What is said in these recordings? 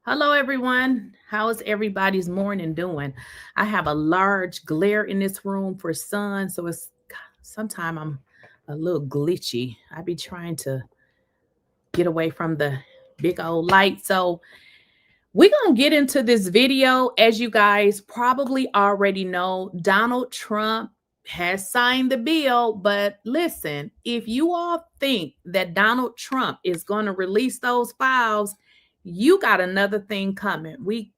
Hello, everyone. How is everybody's morning doing? I have a large glare in this room for sun, so it's sometimes I'm a little glitchy. I be trying to get away from the big old light. So we're going to get into this video. As you guys probably already know, Donald Trump has signed the bill. But listen, if you all think that Donald Trump is going to release those files, you got another thing coming. We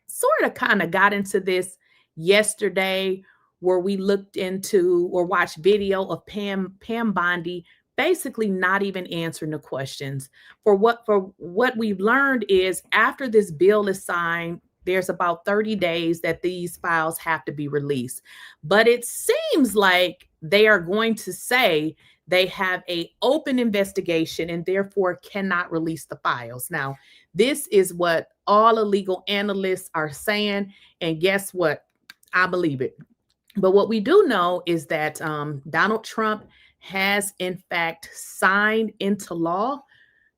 sort of kind of got into this yesterday where we looked into or watched video of Pam Bondi basically not even answering the questions. For what we've learned is after this bill is signed, there's about 30 days that these files have to be released. But it seems like they are going to say they have a open investigation and therefore cannot release the files. Now, this is what all the legal analysts are saying. And guess what? I believe it. But what we do know is that Donald Trump has, in fact, signed into law,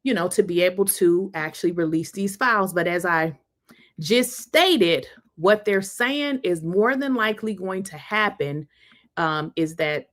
to be able to actually release these files. But as I just stated, what they're saying is more than likely going to happen is that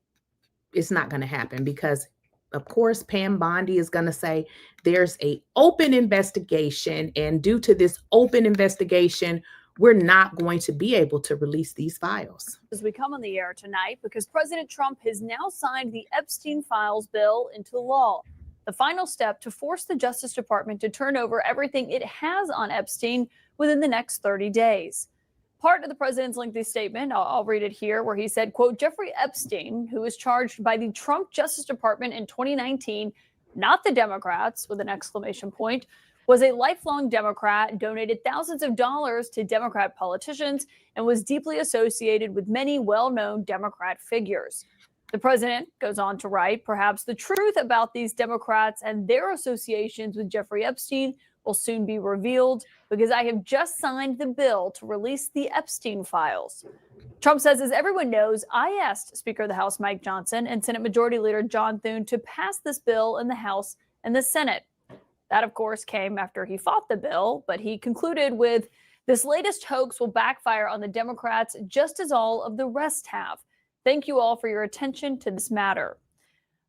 it's not going to happen because of course, Pam Bondi is going to say there's a open investigation, and due to this open investigation, we're not going to be able to release these files. As we come on the air tonight, because President Trump has now signed the Epstein files bill into law, the final step to force the Justice Department to turn over everything it has on Epstein within the next 30 days. Part of the president's lengthy statement, I'll read it here, where he said, quote, Jeffrey Epstein, who was charged by the Trump Justice Department in 2019, not the Democrats, with an exclamation point, was a lifelong Democrat, donated thousands of dollars to Democrat politicians, and was deeply associated with many well-known Democrat figures. The president goes on to write, perhaps the truth about these Democrats and their associations with Jeffrey Epstein will soon be revealed because I have just signed the bill to release the Epstein files. Trump says, as everyone knows, I asked Speaker of the House Mike Johnson and Senate Majority Leader John Thune to pass this bill in the House and the Senate. That, of course, came after he fought the bill, but he concluded with, this latest hoax will backfire on the Democrats just as all of the rest have. Thank you all for your attention to this matter.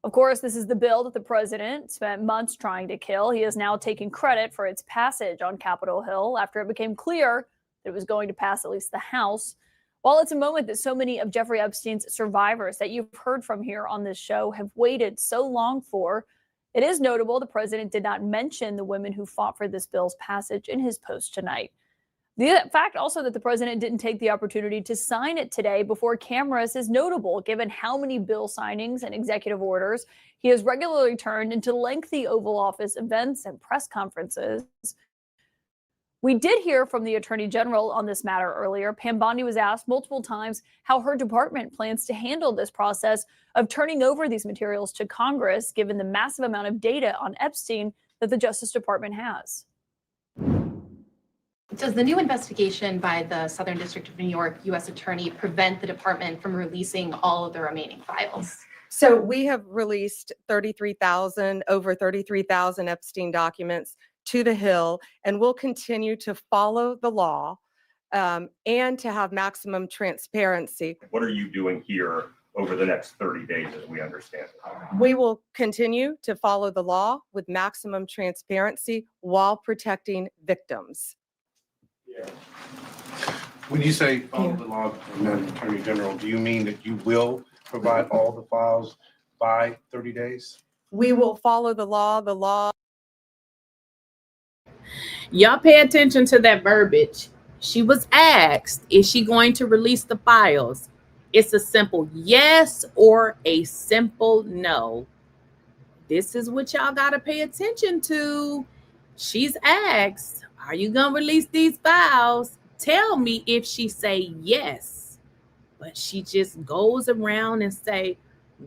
Of course, this is the bill that the president spent months trying to kill. He has now taken credit for its passage on Capitol Hill after it became clear that it was going to pass at least the House. While it's a moment that so many of Jeffrey Epstein's survivors that you've heard from here on this show have waited so long for, it is notable the president did not mention the women who fought for this bill's passage in his post tonight. The fact also that the president didn't take the opportunity to sign it today before cameras is notable, given how many bill signings and executive orders he has regularly turned into lengthy Oval Office events and press conferences. We did hear from the Attorney General on this matter earlier. Pam Bondi was asked multiple times how her department plans to handle this process of turning over these materials to Congress, given the massive amount of data on Epstein that the Justice Department has. Does the new investigation by the Southern District of New York U.S. Attorney prevent the department from releasing all of the remaining files? So we have released over 33,000 Epstein documents to the Hill, and we'll continue to follow the law and to have maximum transparency. What are you doing here over the next 30 days, as we understand it? We will continue to follow the law with maximum transparency while protecting victims. When you say follow the law, Madam Attorney General, do you mean that you will provide all the files by 30 days? We will follow the law. The law. Y'all pay attention to that verbiage. She was asked, is she going to release the files? It's a simple yes or a simple no. This is what y'all got to pay attention to. She's asked, are you going to release these files? Tell me if she say yes. But she just goes around and say,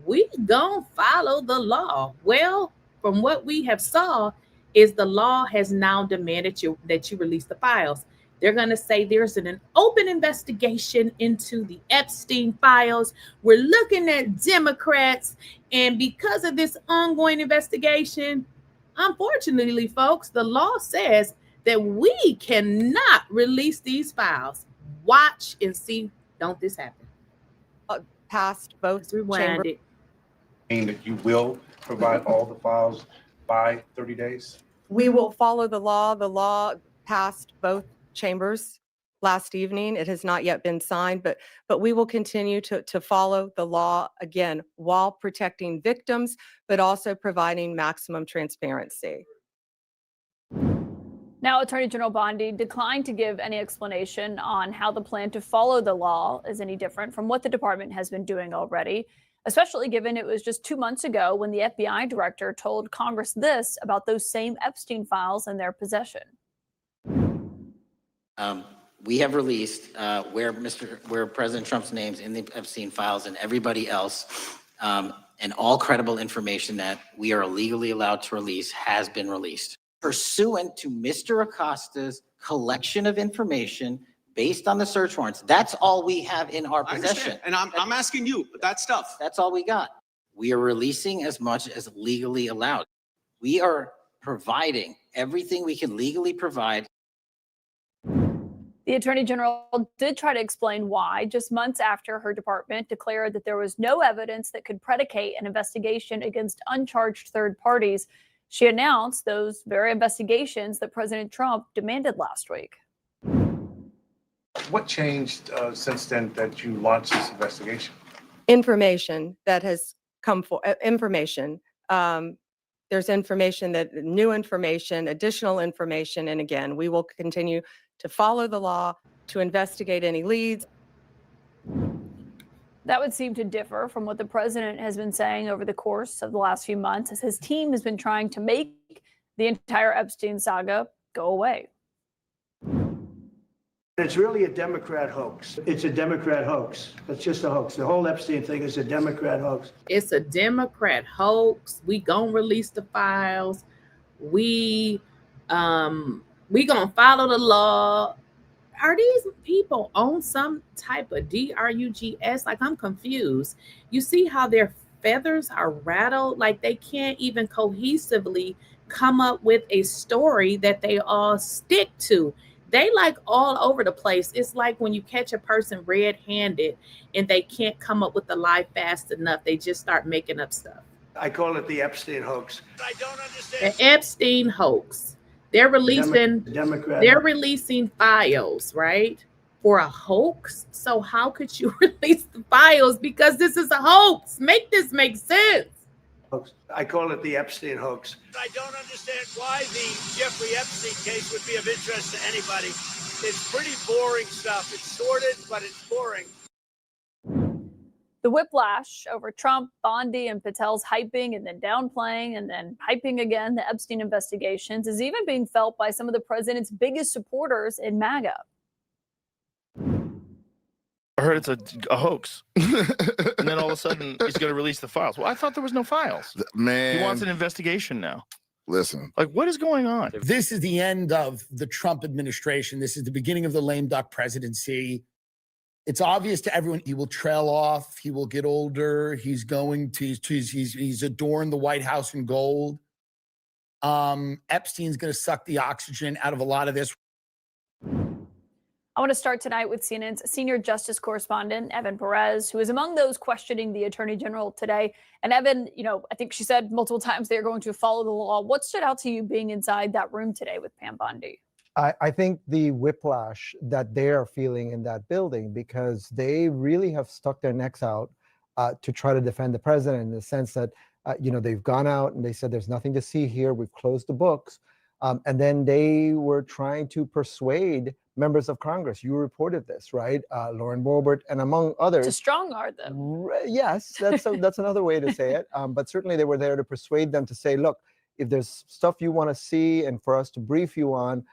we going to follow the law. Well, from what we have saw is the law has now demanded that you release the files. They're going to say there's an open investigation into the Epstein files. We're looking at Democrats. And because of this ongoing investigation, unfortunately, folks, the law says that we cannot release these files. Watch and see, don't this happen? Passed both Let's rewind chambers. it. Mean that you will provide all the files by 30 days? We will follow the law. The law passed both chambers last evening. It has not yet been signed, but we will continue to follow the law, again, while protecting victims, but also providing maximum transparency. Now, Attorney General Bondi declined to give any explanation on how the plan to follow the law is any different from what the department has been doing already, especially given it was just 2 months ago when the FBI director told Congress this about those same Epstein files in their possession. We have released where President Trump's name's in the Epstein files and everybody else, and all credible information that we are legally allowed to release has been released. Pursuant to Mr. Acosta's collection of information based on the search warrants, that's all we have in our I possession. understand. And I'm asking you, that stuff. That's all we got. We are releasing as much as legally allowed. We are providing everything we can legally provide. The Attorney General did try to explain why, just months after her department declared that there was no evidence that could predicate an investigation against uncharged third parties. She announced those very investigations that President Trump demanded last week. What changed since then that you launched this investigation? Information that has come for information. There's information that new information, additional information, and again, we will continue to follow the law, to investigate any leads. That would seem to differ from what the president has been saying over the course of the last few months, as his team has been trying to make the entire Epstein saga go away. It's really a Democrat hoax. It's a Democrat hoax. It's just a hoax. The whole Epstein thing is a Democrat hoax. It's a Democrat hoax. We gonna release the files. We gonna follow the law. Are these people on some type of drugs? Like, I'm confused. You see how their feathers are rattled? Like, they can't even cohesively come up with a story that they all stick to. They like all over the place. It's like when you catch a person red-handed and they can't come up with the lie fast enough. They just start making up stuff. I call it the Epstein hoax. I don't understand. The Epstein hoax. They're releasing Democrat. they're releasing files, right? For a hoax. So how could you release the files? Because this is a hoax. Make this make sense. Hoax. I call it the Epstein hoax. I don't understand why the Jeffrey Epstein case would be of interest to anybody. It's pretty boring stuff. It's sordid, but it's boring. The whiplash over Trump, Bondi, and Patel's hyping and then downplaying and then hyping again the Epstein investigations is even being felt by some of the president's biggest supporters in MAGA. I heard it's a hoax. And then all of a sudden he's going to release the files. Well, I thought there was no files. Man, He wants an investigation now. listen. Like, what is going on? This is the end of the Trump administration. This is the beginning of the lame duck presidency. It's obvious to everyone he will trail off. He will get older. He's going to, he's adorned the White House in gold. Epstein's going to suck the oxygen out of a lot of this. I want to start tonight with CNN's senior justice correspondent, Evan Perez, who is among those questioning the attorney general today. And Evan, I think she said multiple times they're going to follow the law. What stood out to you being inside that room today with Pam Bondi? I think the whiplash that they are feeling in that building, because they really have stuck their necks out to try to defend the president in the sense that, they've gone out and they said, there's nothing to see here. We've closed the books. And then they were trying to persuade members of Congress. You reported this, right? Lauren Boebert and among others. To strong-arm them. Yes, that's another way to say it. But certainly they were there to persuade them to say, look, if there's stuff you want to see and for us to brief you on,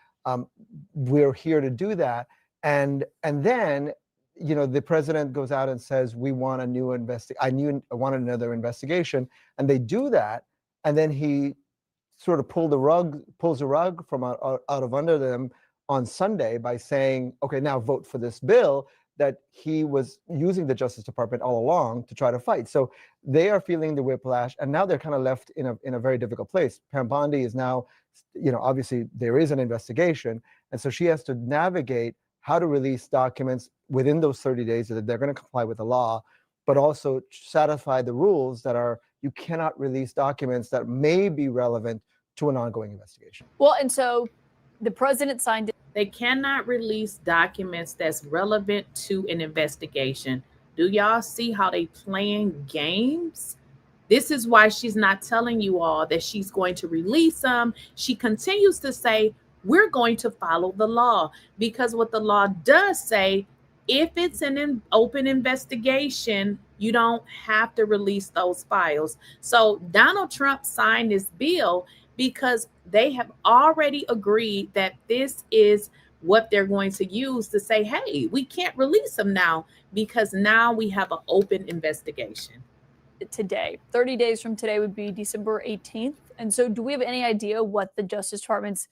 we're here to do that. And then, the president goes out and says, we want a new I wanted another investigation. And they do that. And then he sort of pulls the rug from out of under them on Sunday by saying, okay, now vote for this bill that he was using the Justice Department all along to try to fight. So they are feeling the whiplash, and now they're kind of left in a very difficult place. Pam Bondi is now, obviously there is an investigation, and so she has to navigate how to release documents within those 30 days that they're going to comply with the law, but also satisfy the rules that are, you cannot release documents that may be relevant to an ongoing investigation. Well, and so the president signed it. They cannot release documents that's relevant to an investigation. Do y'all see how they playing games? This is why she's not telling you all that she's going to release them. She continues to say, we're going to follow the law, because what the law does say, if it's an open investigation, you don't have to release those files. So Donald Trump signed this bill because they have already agreed that this is what they're going to use to say, hey, we can't release them now because now we have an open investigation. Today, 30 days from today would be December 18th. And so do we have any idea what the Justice Department's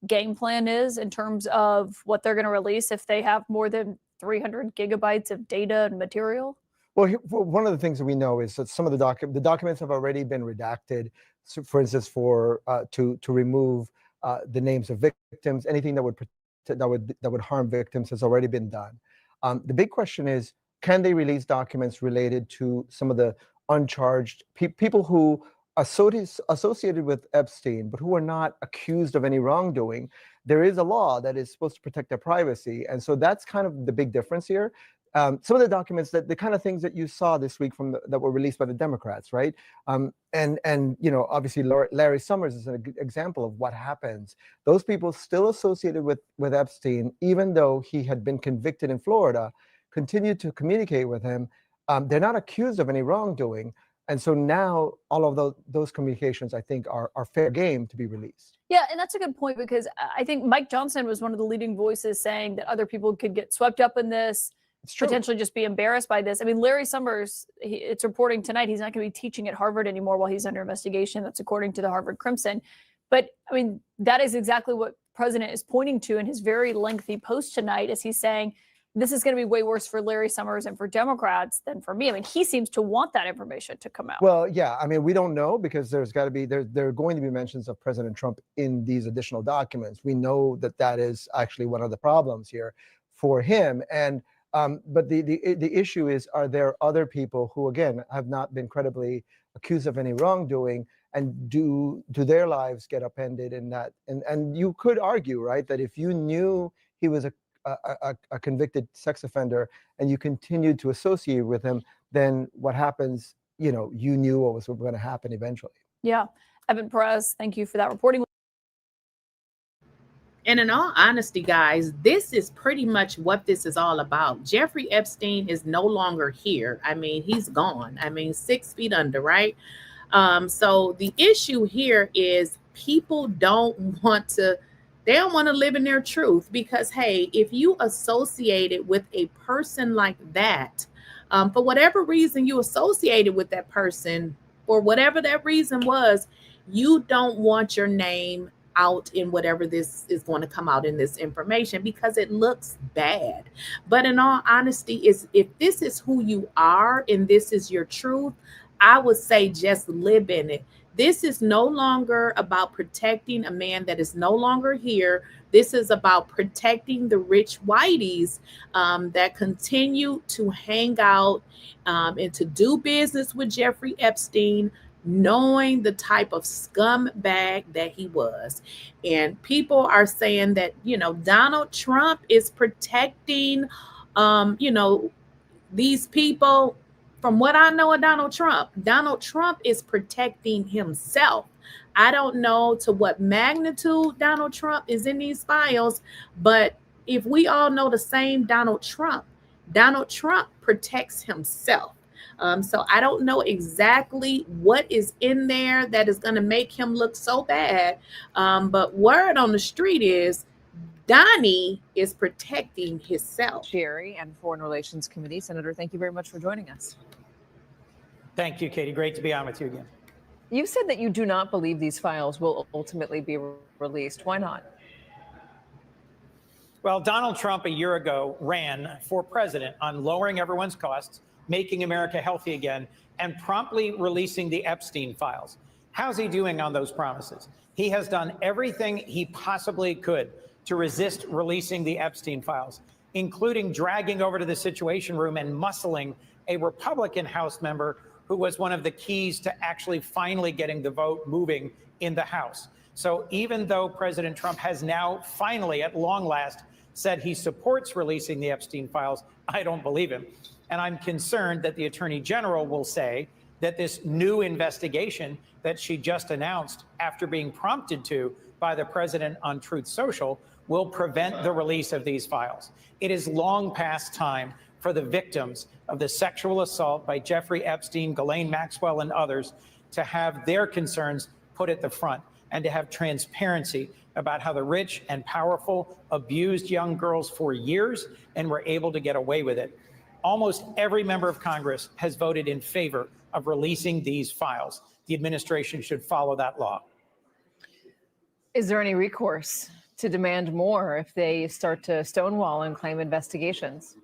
game plan is in terms of what they're going to release if they have more than 300 gigabytes of data and material? Well, one of the things that we know is that some of the documents have already been redacted. So for instance, to remove the names of victims, anything that would harm victims has already been done. The big question is, can they release documents related to some of the uncharged people who associated with Epstein, but who are not accused of any wrongdoing? There is a law that is supposed to protect their privacy, and so that's kind of the big difference here. Some of the documents, the kind of things that you saw this week that were released by the Democrats, right? And obviously Larry Summers is an example of what happens. Those people still associated with Epstein, even though he had been convicted in Florida, continued to communicate with him. They're not accused of any wrongdoing. And so now all of those communications, I think, are fair game to be released. Yeah, and that's a good point, because I think Mike Johnson was one of the leading voices saying that other people could get swept up in this, potentially just be embarrassed by this. I mean, Larry Summers, it's reporting tonight, he's not going to be teaching at Harvard anymore while he's under investigation. That's according to the Harvard Crimson. But I mean, that is exactly what the president is pointing to in his very lengthy post tonight, as he's saying, this is going to be way worse for Larry Summers and for Democrats than for me. I mean, he seems to want that information to come out. Well, yeah, I mean, we don't know, because there are going to be mentions of President Trump in these additional documents. We know that is actually one of the problems here for him. And but the issue is, are there other people who, again, have not been credibly accused of any wrongdoing, and do their lives get upended in that? And you could argue, right, that if you knew he was a convicted sex offender and you continued to associate with him, then what happens, you knew what was going to happen eventually. Yeah. Evan Perez, thank you for that reporting. And in all honesty, guys, this is pretty much what this is all about. Jeffrey Epstein is no longer here. I mean, he's gone. I mean, 6 feet under, right? So the issue here is people don't want to live in their truth, because, hey, if you associated with a person like that, for whatever reason you associated with that person, or whatever that reason was, you don't want your name out in whatever this is going to come out in this information, because it looks bad. But in all honesty, if this is who you are and this is your truth, I would say just live in it. This is no longer about protecting a man that is no longer here. This is about protecting the rich whiteys that continue to hang out and to do business with Jeffrey Epstein, knowing the type of scumbag that he was. And people are saying that, Donald Trump is protecting, these people. From what I know of Donald Trump is protecting himself. I don't know to what magnitude Donald Trump is in these files, but if we all know the same Donald Trump protects himself. So I don't know exactly what is in there that is going to make him look so bad. But word on the street is Donnie is protecting himself. Jerry and Foreign Relations Committee. Senator, thank you very much for joining us. Thank you, Katie. Great to be on with you again. You said that you do not believe these files will ultimately be released. Why not? Well, Donald Trump a year ago ran for president on lowering everyone's costs, making America healthy again, and promptly releasing the Epstein files. How's he doing on those promises? He has done everything he possibly could to resist releasing the Epstein files, including dragging over to the Situation Room and muscling a Republican House member who was one of the keys to actually finally getting the vote moving in the House. So even though President Trump has now finally, at long last, said he supports releasing the Epstein files, I don't believe him. And I'm concerned that the Attorney General will say that this new investigation that she just announced after being prompted to by the president on Truth Social will prevent the release of these files. It is long past time for the victims of the sexual assault by Jeffrey Epstein, Ghislaine Maxwell, and others to have their concerns put at the front and to have transparency about how the rich and powerful abused young girls for years and were able to get away with it. Almost every member of Congress has voted in favor of releasing these files. The administration should follow that law. Is there any recourse to demand more if they start to stonewall and claim investigations?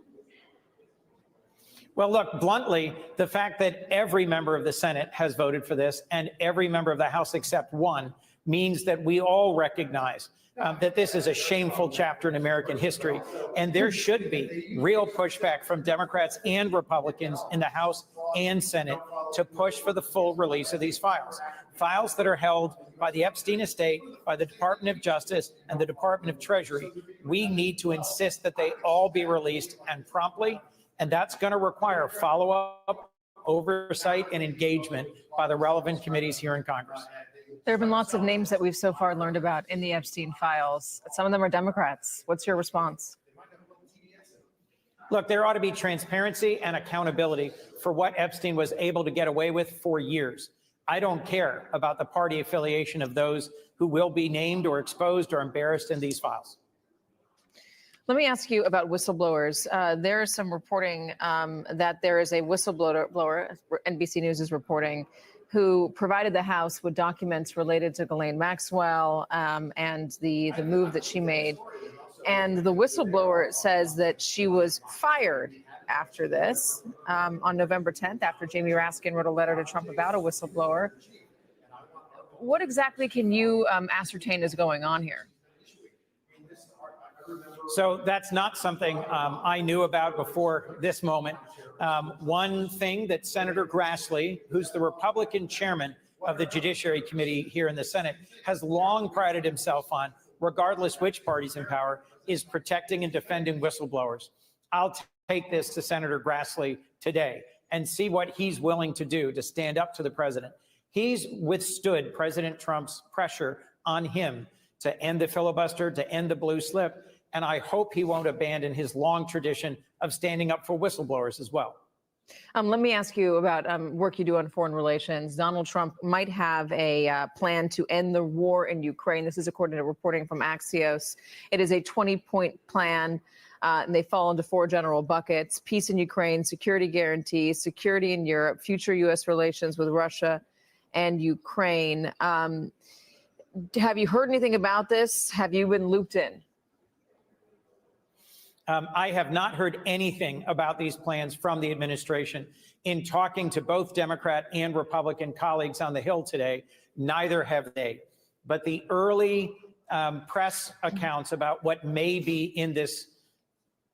Well, look, bluntly, the fact that every member of the Senate has voted for this and every member of the House except one means that we all recognize that this is a shameful chapter in American history, and there should be real pushback from Democrats and Republicans in the House and Senate to push for the full release of these files. Files that are held by the Epstein estate, by the Department of Justice, and the Department of Treasury. We need to insist that they all be released and promptly, and that's going to require follow-up, oversight, and engagement by the relevant committees here in Congress. There have been lots of names that we've so far learned about in the Epstein files. Some of them are Democrats. What's your response? Look, there ought to be transparency and accountability for what Epstein was able to get away with for years. I don't care about the party affiliation of those who will be named or exposed or embarrassed in these files. Let me ask you about whistleblowers. There is some reporting that there is a whistleblower, NBC News is reporting, who provided the House with documents related to Ghislaine Maxwell and the move that she made. And the whistleblower says that she was fired after this on November 10th, after Jamie Raskin wrote a letter to Trump about a whistleblower. What exactly can you ascertain is going on here? So that's not something I knew about before this moment. One thing that Senator Grassley, who's the Republican chairman of the Judiciary Committee here in the Senate, has long prided himself on, regardless which party's in power, is protecting and defending whistleblowers. I'll take this to Senator Grassley today and see what he's willing to do to stand up to the president. He's withstood President Trump's pressure on him to end the filibuster, to end the blue slip, and I hope he won't abandon his long tradition of standing up for whistleblowers as well. Let me ask you about work you do on foreign relations. Donald Trump might have a plan to end the war in Ukraine. This is according to reporting from Axios. It is a 20-point plan, and they fall into 4 general buckets: peace in Ukraine, security guarantees, security in Europe, future U.S. relations with Russia and Ukraine. Have you heard anything about this? Have you been looped in? I have not heard anything about these plans from the administration. In talking to both Democrat and Republican colleagues on the Hill today, neither have they. But the early press accounts about what may be in this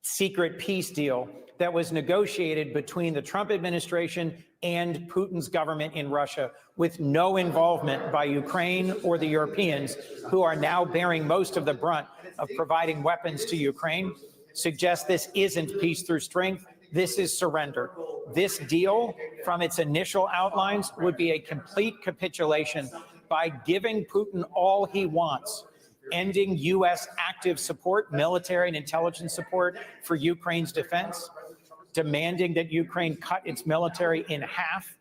secret peace deal that was negotiated between the Trump administration and Putin's government in Russia, with no involvement by Ukraine or the Europeans, who are now bearing most of the brunt of providing weapons to Ukraine, suggests this isn't peace through strength. This is surrender. This deal, from its initial outlines, would be a complete capitulation by giving Putin all he wants, ending U.S. active support, military and intelligence support for Ukraine's defense, demanding that Ukraine cut its military in half,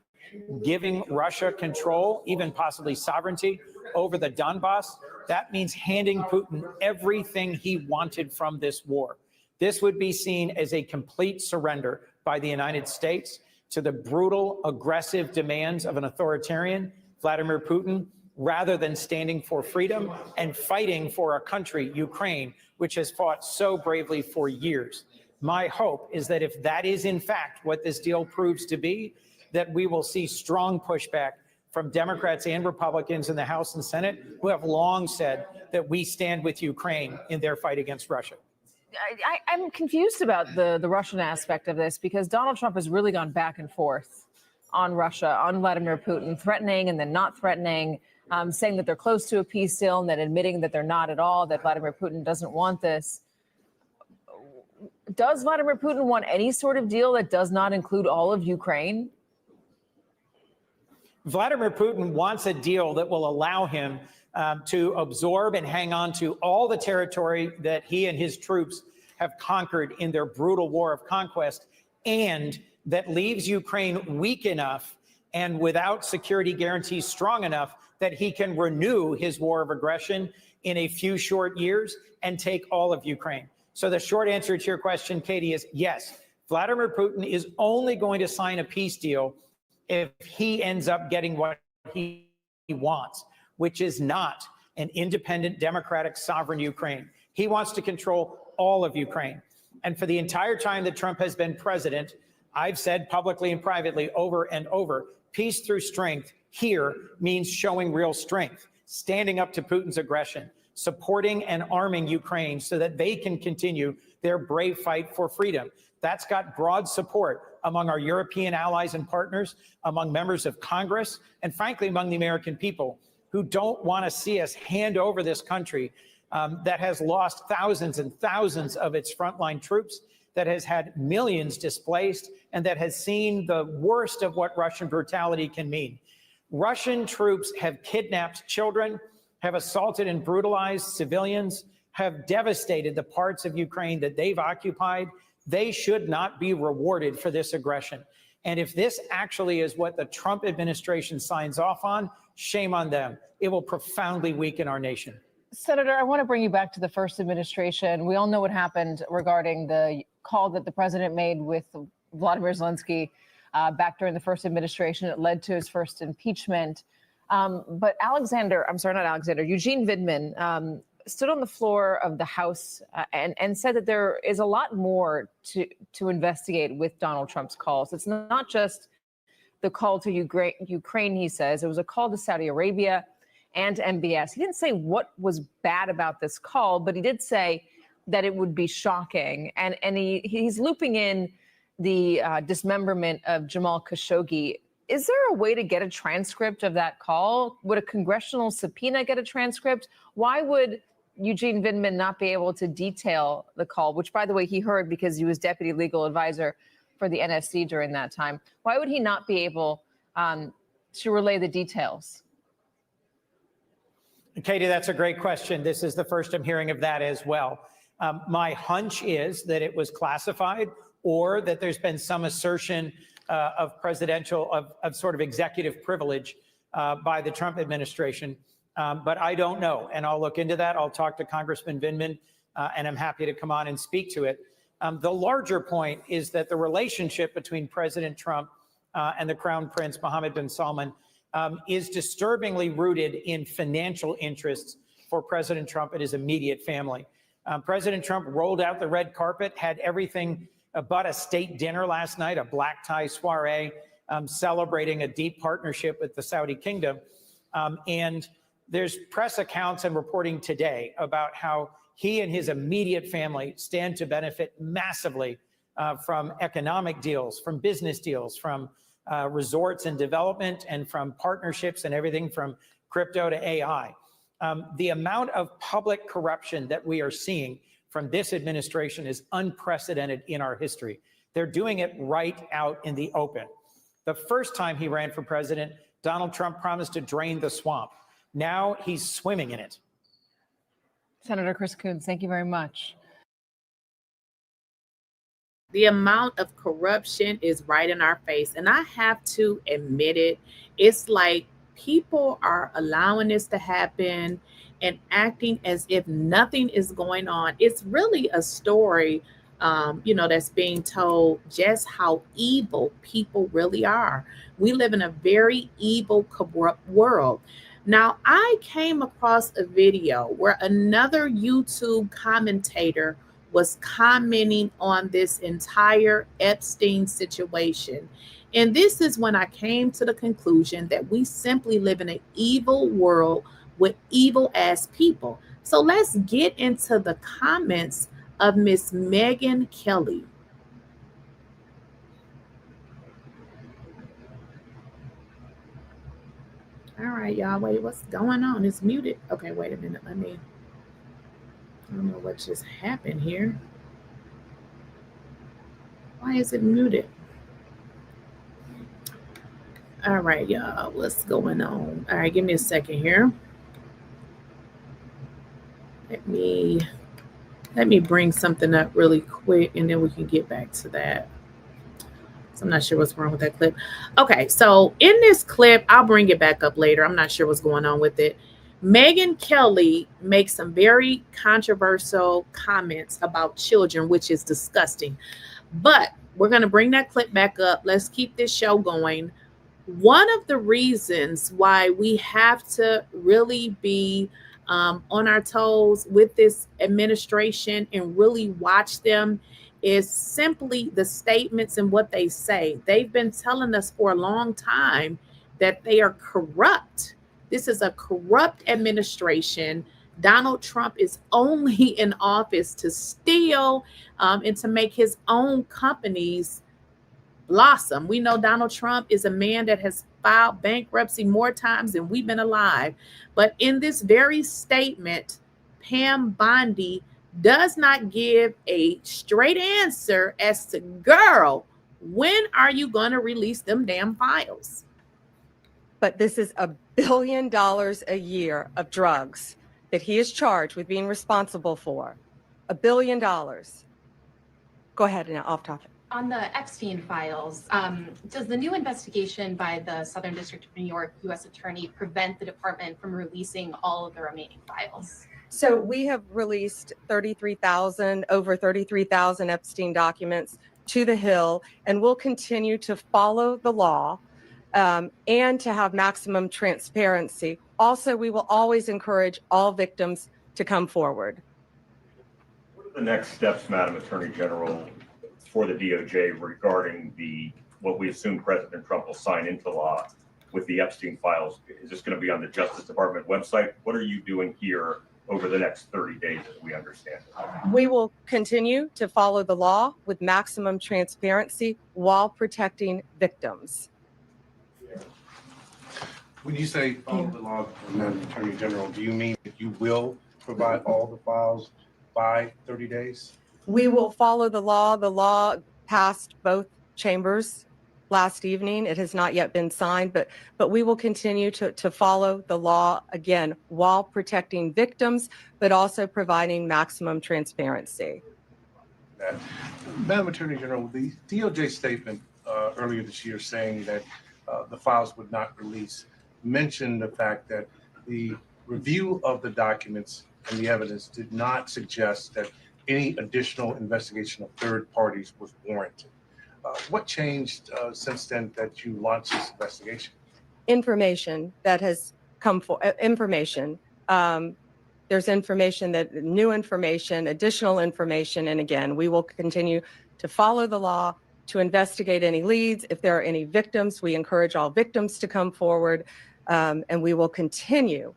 giving Russia control, even possibly sovereignty, over the Donbass. That means handing Putin everything he wanted from this war. This would be seen as a complete surrender by the United States to the brutal, aggressive demands of an authoritarian, Vladimir Putin, rather than standing for freedom and fighting for a country, Ukraine, which has fought so bravely for years. My hope is that if that is in fact what this deal proves to be, that we will see strong pushback from Democrats and Republicans in the House and Senate who have long said that we stand with Ukraine in their fight against Russia. I'm confused about the Russian aspect of this, because Donald Trump has really gone back and forth on Russia, on Vladimir Putin, threatening and then not threatening, saying that they're close to a peace deal and then admitting that they're not at all, that Vladimir Putin doesn't want this. Does Vladimir Putin want any sort of deal that does not include all of Ukraine? Vladimir Putin wants a deal that will allow him to absorb and hang on to all the territory that he and his troops have conquered in their brutal war of conquest, and that leaves Ukraine weak enough and without security guarantees strong enough that he can renew his war of aggression in a few short years and take all of Ukraine. So the short answer to your question, Katie, is yes. Vladimir Putin is only going to sign a peace deal if he ends up getting what he wants, which is not an independent, democratic, sovereign Ukraine. He wants to control all of Ukraine. And for the entire time that Trump has been president, I've said publicly and privately over and over, peace through strength here means showing real strength, standing up to Putin's aggression, supporting and arming Ukraine so that they can continue their brave fight for freedom. That's got broad support among our European allies and partners, among members of Congress, and frankly, among the American people, who don't want to see us hand over this country that has lost thousands and thousands of its frontline troops, that has had millions displaced, and that has seen the worst of what Russian brutality can mean. Russian troops have kidnapped children, have assaulted and brutalized civilians, have devastated the parts of Ukraine that they've occupied. They should not be rewarded for this aggression. And if this actually is what the Trump administration signs off on, shame on them. It will profoundly weaken our nation. Senator, I want to bring you back to the first administration. We all know what happened regarding the call that the president made with Vladimir 𝐤𝐵𝐿𝐰nsky back during the first administration. It led to his first impeachment. But Eugene Vidman stood on the floor of the House and said that there is a lot more to investigate with Donald Trump's calls. It's not just the call to Ukraine, he says. It was a call to Saudi Arabia and MBS. He didn't say what was bad about this call, but he did say that it would be shocking. And he's looping in the dismemberment of Jamal Khashoggi. Is there a way to get a transcript of that call? Would a congressional subpoena get a transcript? Why would Eugene Vidman not be able to detail the call, which, by the way, he heard because he was deputy legal advisor for the NSC during that time? Why would he not be able to relay the details? Katie, that's a great question. This is the first I'm hearing of that as well. My hunch is that it was classified, or that there's been some assertion of sort of executive privilege by the Trump administration. But I don't know, and I'll look into that. I'll talk to Congressman Vindman, and I'm happy to come on and speak to it. The larger point is that the relationship between President Trump and the Crown Prince Mohammed bin Salman is disturbingly rooted in financial interests for President Trump and his immediate family. President Trump rolled out the red carpet, had everything but a state dinner last night, a black tie soiree, celebrating a deep partnership with the Saudi kingdom. And there's press accounts and reporting today about how he and his immediate family stand to benefit massively from economic deals, from business deals, from resorts and development, and from partnerships and everything from crypto to AI. The amount of public corruption that we are seeing from this administration is unprecedented in our history. They're doing it right out in the open. The first time he ran for president, Donald Trump promised to drain the swamp. Now he's swimming in it. Senator Chris Coons, thank you very much. The amount of corruption is right in our face. And I have to admit it. It's like people are allowing this to happen and acting as if nothing is going on. It's really a story, that's being told just how evil people really are. We live in a very evil, corrupt world. Now, I came across a video where another YouTube commentator was commenting on this entire Epstein situation. And this is when I came to the conclusion that we simply live in an evil world with evil ass people. So let's get into the comments of Miss Megyn Kelly. All right, y'all. Wait, what's going on? It's muted. Okay, wait a minute. I don't know what just happened here. Why is it muted? All right, y'all. What's going on? All right, give me a second here. Let me bring something up really quick, and then we can get back to that. So I'm not sure what's wrong with that clip. Okay, so in this clip, I'll bring it back up later. I'm not sure what's going on with it. Megyn Kelly makes some very controversial comments about children, which is disgusting. But we're going to bring that clip back up. Let's keep this show going. One of the reasons why we have to really be on our toes with this administration and really watch them is simply the statements and what they say. They've been telling us for a long time that they are corrupt. This is a corrupt administration. Donald Trump is only in office to steal and to make his own companies blossom. We know Donald Trump is a man that has filed bankruptcy more times than we've been alive. But in this very statement, Pam Bondi does not give a straight answer as to, girl, when are you going to release them damn files? But this is $1 billion a year of drugs that he is charged with being responsible for. $1 billion. Go ahead, now, off topic. On the Epstein files, does the new investigation by the Southern District of New York U.S. Attorney prevent the department from releasing all of the remaining files? So we have released over 33,000 Epstein documents to the Hill, and we'll continue to follow the law and to have maximum transparency. Also, we will always encourage all victims to come forward. What are the next steps, Madam Attorney General, for the DOJ regarding what we assume President Trump will sign into law with the Epstein files? Is this going to be on the Justice Department website? What are you doing here over the next 30 days, as we understand it? We will continue to follow the law with maximum transparency while protecting victims. When you say follow the law, Madam Attorney General, do you mean that you will provide all the files by 30 days? We will follow the law. The law passed both chambers last evening. It has not yet been signed, but we will continue to follow the law, again, while protecting victims, but also providing maximum transparency. Madam Attorney General, the DOJ statement earlier this year saying that the files would not release mentioned the fact that the review of the documents and the evidence did not suggest that any additional investigation of third parties was warranted. What changed since then that you launched this investigation? Information that has come for information. There's information new information, additional information, and again, we will continue to follow the law, to investigate any leads. If there are any victims, we encourage all victims to come forward, and we will continue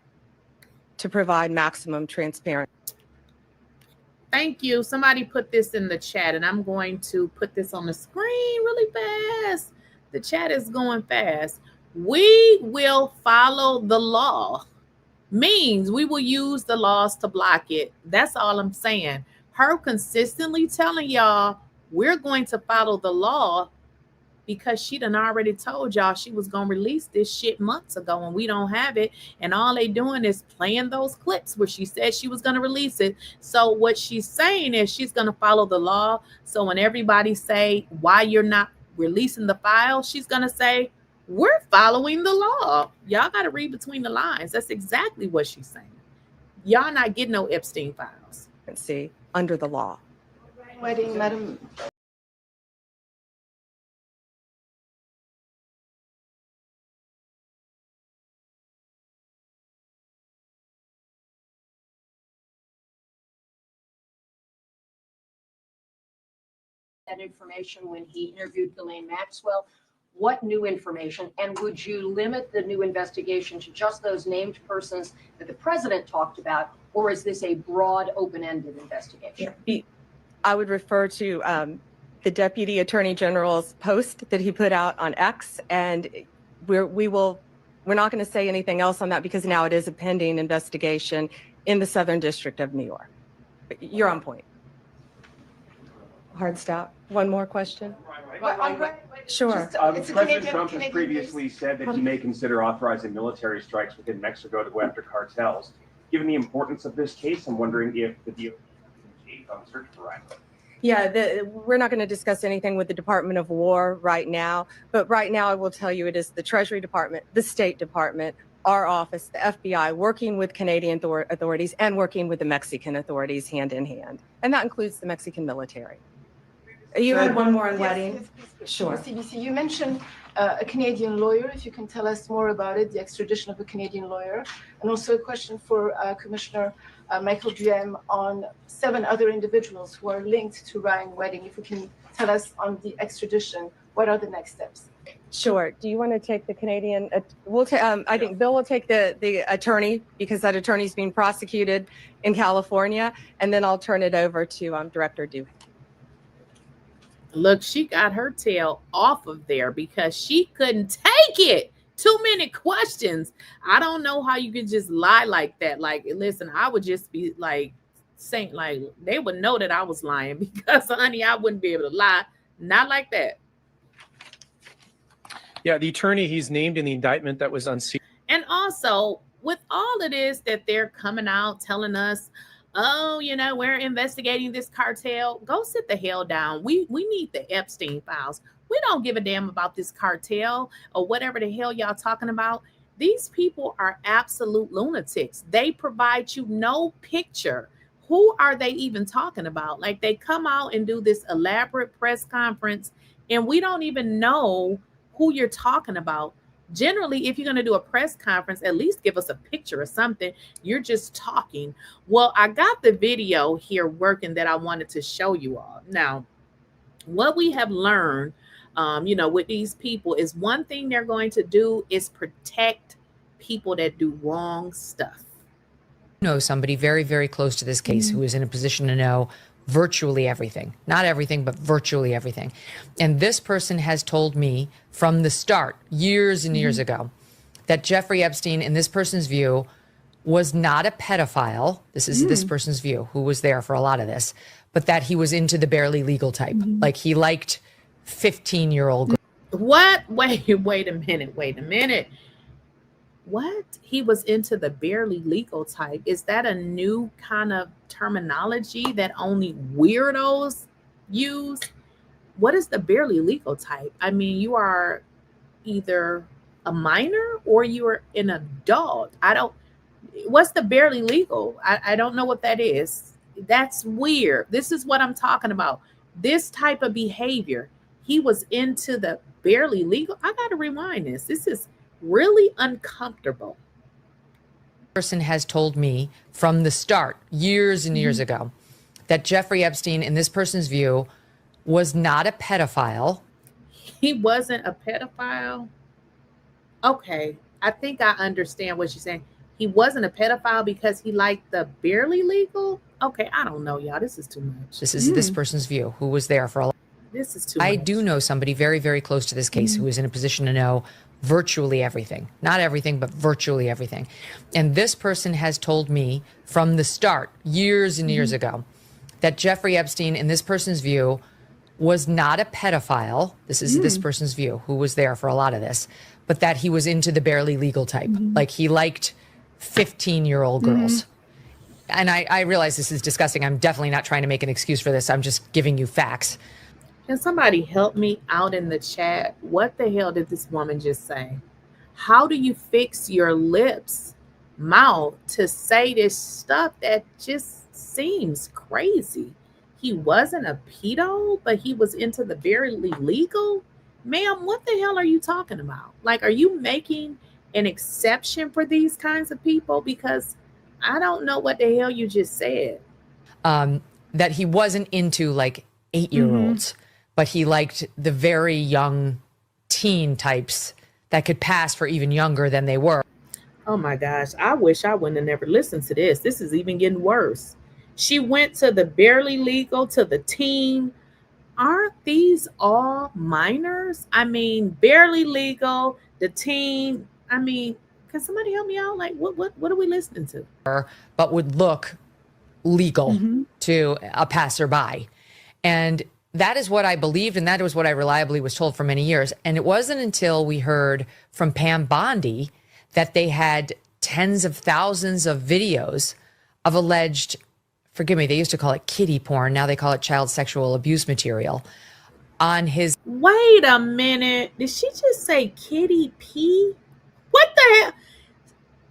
to provide maximum transparency. Thank you. Somebody put this in the chat, and I'm going to put this on the screen really fast. The chat is going fast. We will follow the law. Means we will use the laws to block it. That's all I'm saying. Her consistently telling y'all we're going to follow the law because she done already told y'all she was going to release this shit months ago and we don't have it. And all they doing is playing those clips where she said she was going to release it. So what she's saying is she's going to follow the law. So when everybody say why you're not releasing the file, she's going to say, we're following the law. Y'all got to read between the lines. That's exactly what she's saying. Y'all not getting no Epstein files. See, under the law. Wedding, Madam that information when he interviewed Ghislaine Maxwell? What new information? And would you limit the new investigation to just those named persons that the president talked about? Or is this a broad, open-ended investigation? I would refer to the Deputy Attorney General's post that he put out on X, and we're not going to say anything else on that because now it is a pending investigation in the Southern District of New York. You're on point. Hard stop. One more question? Sure. President Trump has previously said that he may consider authorizing military strikes within Mexico to go after cartels. Given the importance of this case, I'm wondering if the DOJ is on search for Ryan. Yeah, we're not going to discuss anything with the Department of War right now, but right now I will tell you it is the Treasury Department, the State Department, our office, the FBI, working with Canadian authorities and working with the Mexican authorities hand in hand. And that includes the Mexican military. You had one more on wedding? Yes, please. Sure. CBC, you mentioned a Canadian lawyer. If you can tell us more about it, the extradition of a Canadian lawyer. And also a question for Commissioner Michael Duhem on 7 other individuals who are linked to Ryan Wedding. If you can tell us on the extradition, what are the next steps? Sure. Do you want to take the Canadian? I think Bill will take the attorney because that attorney is being prosecuted in California. And then I'll turn it over to Director Duhem. Look, she got her tail off of there because she couldn't take it. Too many questions. I don't know how you could just lie like that. Like, listen, I would just be like saying, like, they would know that I was lying because, honey, I wouldn't be able to lie. Not like that. Yeah, the attorney he's named in the indictment that was unsealed. And also, with all of this that they're coming out telling us, oh, you know, we're investigating this cartel. Go sit the hell down. We need the Epstein files. We don't give a damn about this cartel or whatever the hell y'all talking about. These people are absolute lunatics. They provide you no picture. Who are they even talking about? Like, they come out and do this elaborate press conference and we don't even know who you're talking about. Generally, if you're going to do a press conference, at least give us a picture or something. You're just talking. Well, I got the video here working that I wanted to show you all. Now, what we have learned, you know, with these people is one thing they're going to do is protect people that do wrong stuff. Know somebody very, very close to this case who is in a position to know virtually everything, not everything, but virtually everything. And this person has told me from the start, years and years ago, that Jeffrey Epstein, in this person's view, was not a pedophile. This is this person's view, who was there for a lot of this, but that he was into the barely legal type. Like, he liked 15-year-old girls. What? Wait a minute. What? He was into the barely legal type. Is that a new kind of terminology that only weirdos use? What is the barely legal type? I mean, you are either a minor or you are an adult. What's the barely legal? I don't know what that is. That's weird. This is what I'm talking about. This type of behavior. He was into the barely legal. I got to rewind this. This is really uncomfortable. Person has told me from the start, years and years ago, that Jeffrey Epstein, in this person's view, was not a pedophile. He wasn't a pedophile? Okay, I think I understand what you're saying. He wasn't a pedophile because he liked the barely legal? Okay, I don't know, y'all. This is too much. This is this person's view, who was there for a lot. This is too much. I do know somebody very, very close to this case who is in a position to know virtually everything, not everything, but virtually everything. And this person has told me from the start, years and years ago, that Jeffrey Epstein, in this person's view, was not a pedophile. This is this person's view, who was there for a lot of this, but that he was into the barely legal type. Like, he liked 15-year-old girls. And I realize this is disgusting. I'm definitely not trying to make an excuse for this. I'm just giving you facts. Can somebody help me out in the chat? What the hell did this woman just say? How do you fix your lips, mouth to say this stuff that just seems crazy? He wasn't a pedo, but he was into the barely legal? Ma'am, what the hell are you talking about? Like, are you making an exception for these kinds of people? Because I don't know what the hell you just said. That he wasn't into like 8-year-olds. but he liked the very young teen types that could pass for even younger than they were. Oh my gosh, I wish I wouldn't have never listened to this. This is even getting worse. She went to the barely legal, to the teen. Aren't these all minors? I mean, barely legal, the teen. I mean, can somebody help me out? Like, what are we listening to? But would look legal to a passerby. And that is what I believed, and that was what I reliably was told for many years. And it wasn't until we heard from Pam Bondi that they had tens of thousands of videos of alleged, forgive me, they used to call it kiddie porn. Now they call it child sexual abuse material on his. Wait a minute. Did she just say kitty P? What the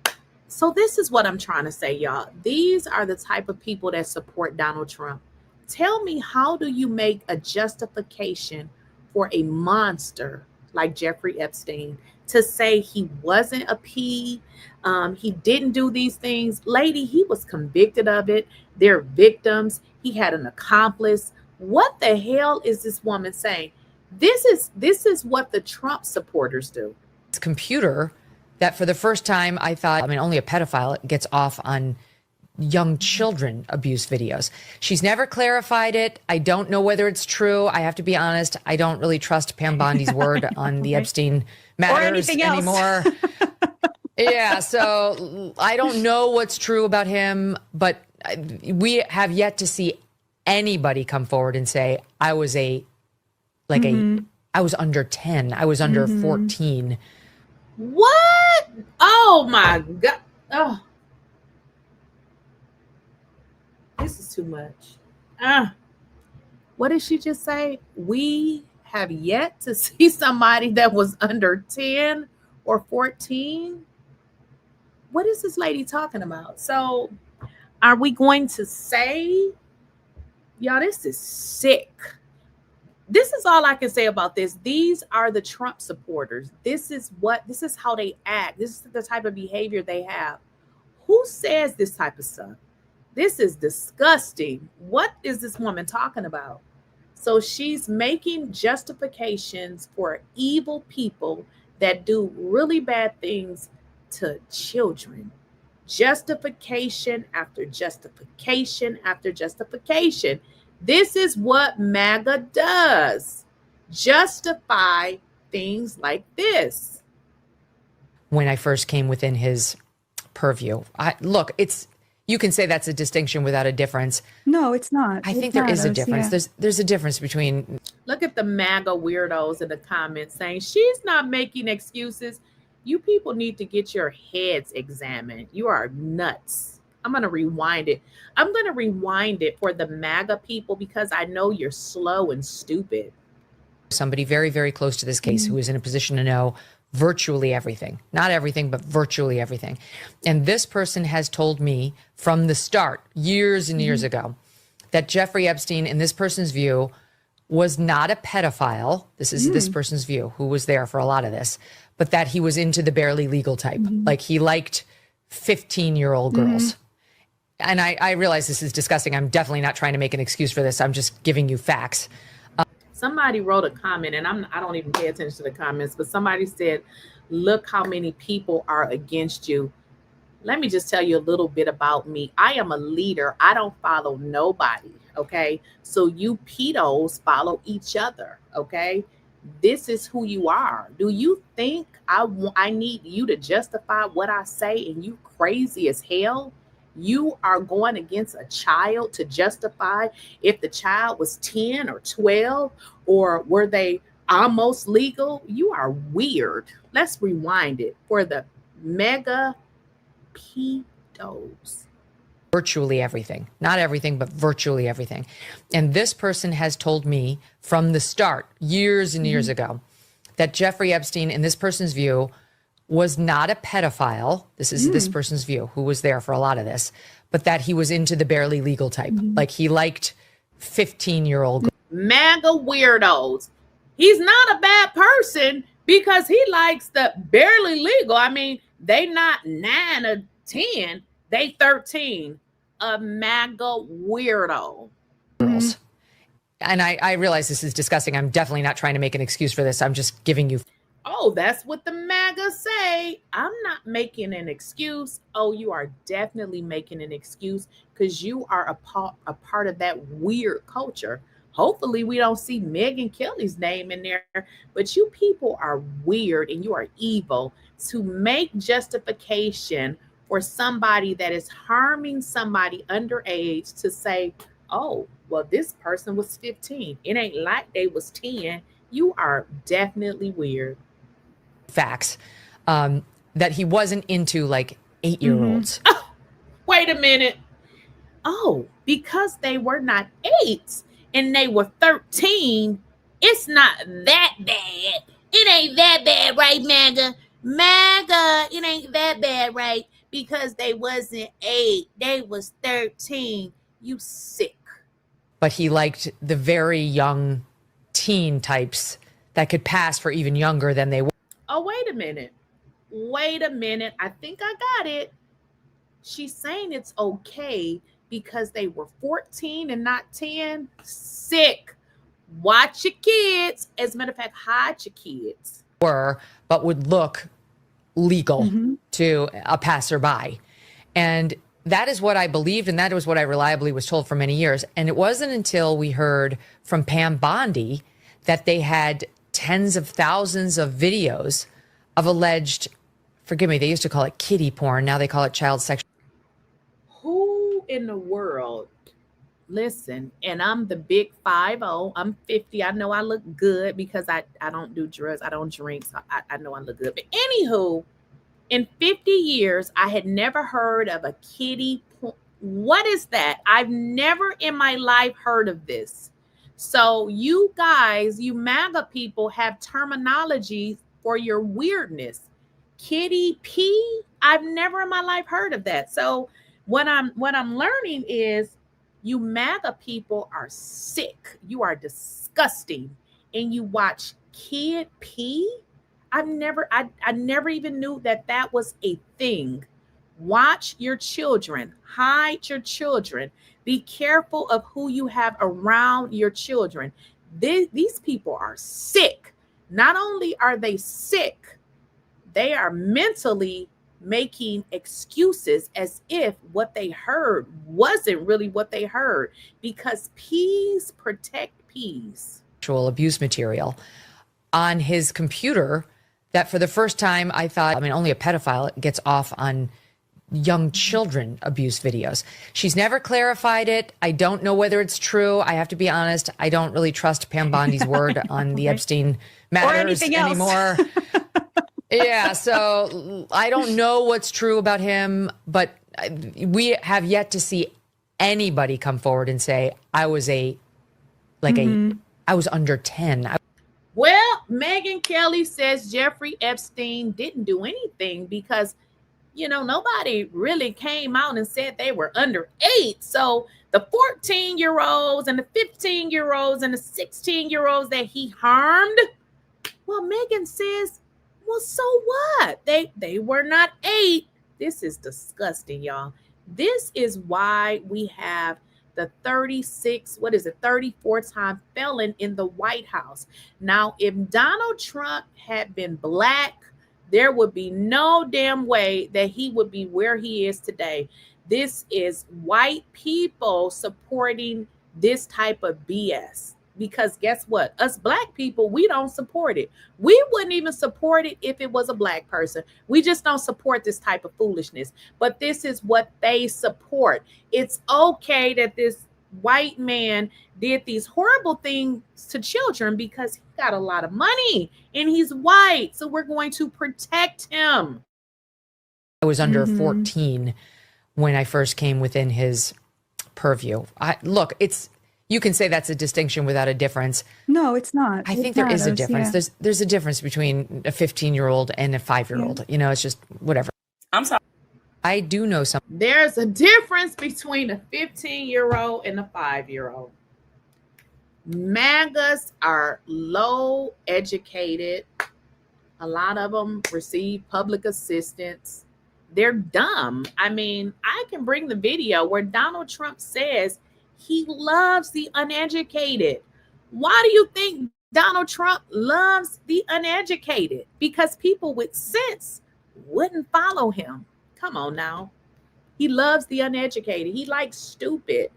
hell? So this is what I'm trying to say, y'all. These are the type of people that support Donald Trump. Tell me, how do you make a justification for a monster like Jeffrey Epstein to say he wasn't a P, he didn't do these things? Lady, he was convicted of it. They're victims. He had an accomplice. What the hell is this woman saying? This is what the Trump supporters do. Computer that for the first time I thought, I mean, only a pedophile gets off on young children abuse videos. She's never clarified it. I don't know whether it's true. I have to be honest. I don't really trust Pam Bondi's word on the Epstein matters anymore. Yeah, so I don't know what's true about him, but we have yet to see anybody come forward and say, I was I was under 10. I was under 14. What? Oh my God. Oh. This is too much. What did she just say? We have yet to see somebody that was under 10 or 14. What is this lady talking about? So are we going to say, y'all, this is sick. This is all I can say about this. These are the Trump supporters. This is how they act. This is the type of behavior they have. Who says this type of stuff? This is disgusting. What is this woman talking about? So she's making justifications for evil people that do really bad things to children. Justification after justification after justification. This is what MAGA does. Justify things like this. When I first came within his purview, look, you can say that's a distinction without a difference. No, it's not. I think there is a difference. Yeah. There's a difference between. Look at the MAGA weirdos in the comments saying she's not making excuses. You people need to get your heads examined. You are nuts. I'm going to rewind it. I'm going to rewind it for the MAGA people because I know you're slow and stupid. Somebody very, very close to this case who is in a position to know virtually everything, not everything, but virtually everything. And this person has told me from the start, years and years ago, that Jeffrey Epstein, in this person's view, was not a pedophile. This is this person's view, who was there for a lot of this, but that he was into the barely legal type. Like he liked 15-year-old girls. And I realize this is disgusting. I'm definitely not trying to make an excuse for this. I'm just giving you facts. Somebody wrote a comment, and I don't even pay attention to the comments, but somebody said, look how many people are against you. Let me just tell you a little bit about me. I am a leader. I don't follow nobody, okay? So you pedos follow each other, okay? This is who you are. Do you think I need you to justify what I say and you crazy as hell? You are going against a child to justify if the child was 10 or 12 or were they almost legal? You are weird. Let's rewind it for the mega pedos. Virtually everything, not everything, but virtually everything. And this person has told me from the start, years and years ago, that Jeffrey Epstein, in this person's view, was not a pedophile. This is this person's view, who was there for a lot of this, but that he was into the barely legal type. Like he liked 15-year-old girls. MAGA weirdos. He's not a bad person because he likes the barely legal. I mean, they not 9 or 10, they 13. A MAGA weirdo. Girls. And I realize this is disgusting. I'm definitely not trying to make an excuse for this. I'm just giving you. Oh, that's what the MAGA say. I'm not making an excuse. Oh, you are definitely making an excuse because you are a part of that weird culture. Hopefully we don't see Megyn Kelly's name in there, but you people are weird and you are evil to make justification for somebody that is harming somebody underage to say, oh, well, this person was 15. It ain't like they was 10. You are definitely weird. Facts that he wasn't into like 8-year-olds. Oh, wait a minute. Oh, because they were not 8 and they were 13, it's not that bad. It ain't that bad, right, MAGA? MAGA, it ain't that bad, right? Because they wasn't 8, they was 13. You sick. But he liked the very young teen types that could pass for even younger than they were. Oh, wait a minute. Wait a minute. I think I got it. She's saying it's okay because they were 14 and not 10. Sick. Watch your kids. As a matter of fact, hide your kids. But would look legal to a passerby. And that is what I believed, and that was what I reliably was told for many years. And it wasn't until we heard from Pam Bondi that they had tens of thousands of videos of alleged, forgive me, they used to call it kiddie porn. Now they call it child sexual. Who in the world? Listen, and I'm the big 50. I'm 50. I know I look good because I don't do drugs. I don't drink. So I know I look good. But anywho, in 50 years, I had never heard of a kiddie porn. What is that? I've never in my life heard of this. So you guys, you MAGA people have terminology for your weirdness. Kiddie P? I've never in my life heard of that. So what I'm learning is you MAGA people are sick. You are disgusting. And you watch Kid P? I never even knew that was a thing. Watch your children. Hide your children. Be careful of who you have around your children. These people are sick. Not only are they sick, they are mentally making excuses as if what they heard wasn't really what they heard, because P's protect P's. Sexual abuse material on his computer that for the first time I thought, I mean, only a pedophile gets off on young children abuse videos. She's never clarified it. I don't know whether it's true. I have to be honest. I don't really trust Pam Bondi's word on the Epstein matters anymore. Yeah, so I don't know what's true about him, but we have yet to see anybody come forward and say, I was I was under 10. Well, Megyn Kelly says Jeffrey Epstein didn't do anything because, nobody really came out and said they were under 8. So the 14-year-olds and the 15-year-olds and the 16-year-olds that he harmed, well, Megyn says, well, so what? They were not 8. This is disgusting, y'all. This is why we have the 34-time felon in the White House. Now, if Donald Trump had been black, there would be no damn way that he would be where he is today. This is white people supporting this type of BS. Because guess what? Us black people, we don't support it. We wouldn't even support it if it was a black person. We just don't support this type of foolishness. But this is what they support. It's okay that this white man did these horrible things to children because he got a lot of money and he's white. So we're going to protect him. I was under 14 when I first came within his purview. Look, you can say that's a distinction without a difference. No, it's not. I think there is a difference. Yeah. There's a difference between a 15-year-old and a 5-year-old. Yeah. It's just whatever. I'm sorry. I do know something. There's a difference between a 15-year-old and a 5-year-old. MAGAs are low educated. A lot of them receive public assistance. They're dumb. I mean, I can bring the video where Donald Trump says he loves the uneducated. Why do you think Donald Trump loves the uneducated? Because people with sense wouldn't follow him. Come on now. He loves the uneducated. He likes stupid.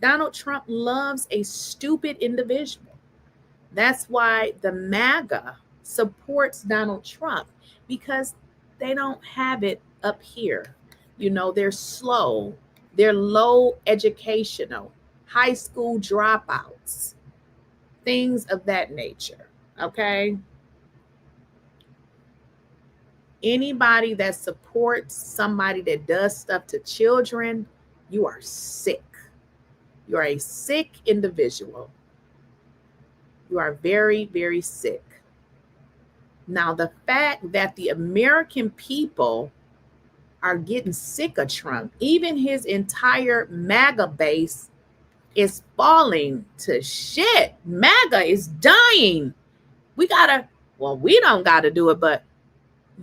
Donald Trump loves a stupid individual. That's why the MAGA supports Donald Trump, because they don't have it up here. You know, they're slow. They're low educational, high school dropouts, things of that nature. Okay. Anybody that supports somebody that does stuff to children, you are sick. You are a sick individual. You are very, very sick. Now, the fact that the American people are getting sick of Trump, even his entire MAGA base is falling to shit. MAGA is dying. We don't gotta do it, but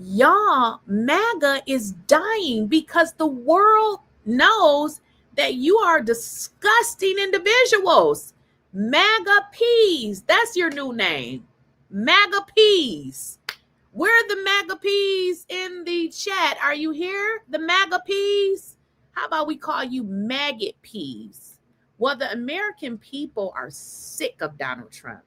y'all, MAGA is dying because the world knows that you are disgusting individuals. MAGA Peas, that's your new name. MAGA Peas. Where are the MAGA Peas in the chat? Are you here? The MAGA Peas? How about we call you Maggot Peas? Well, the American people are sick of Donald Trump.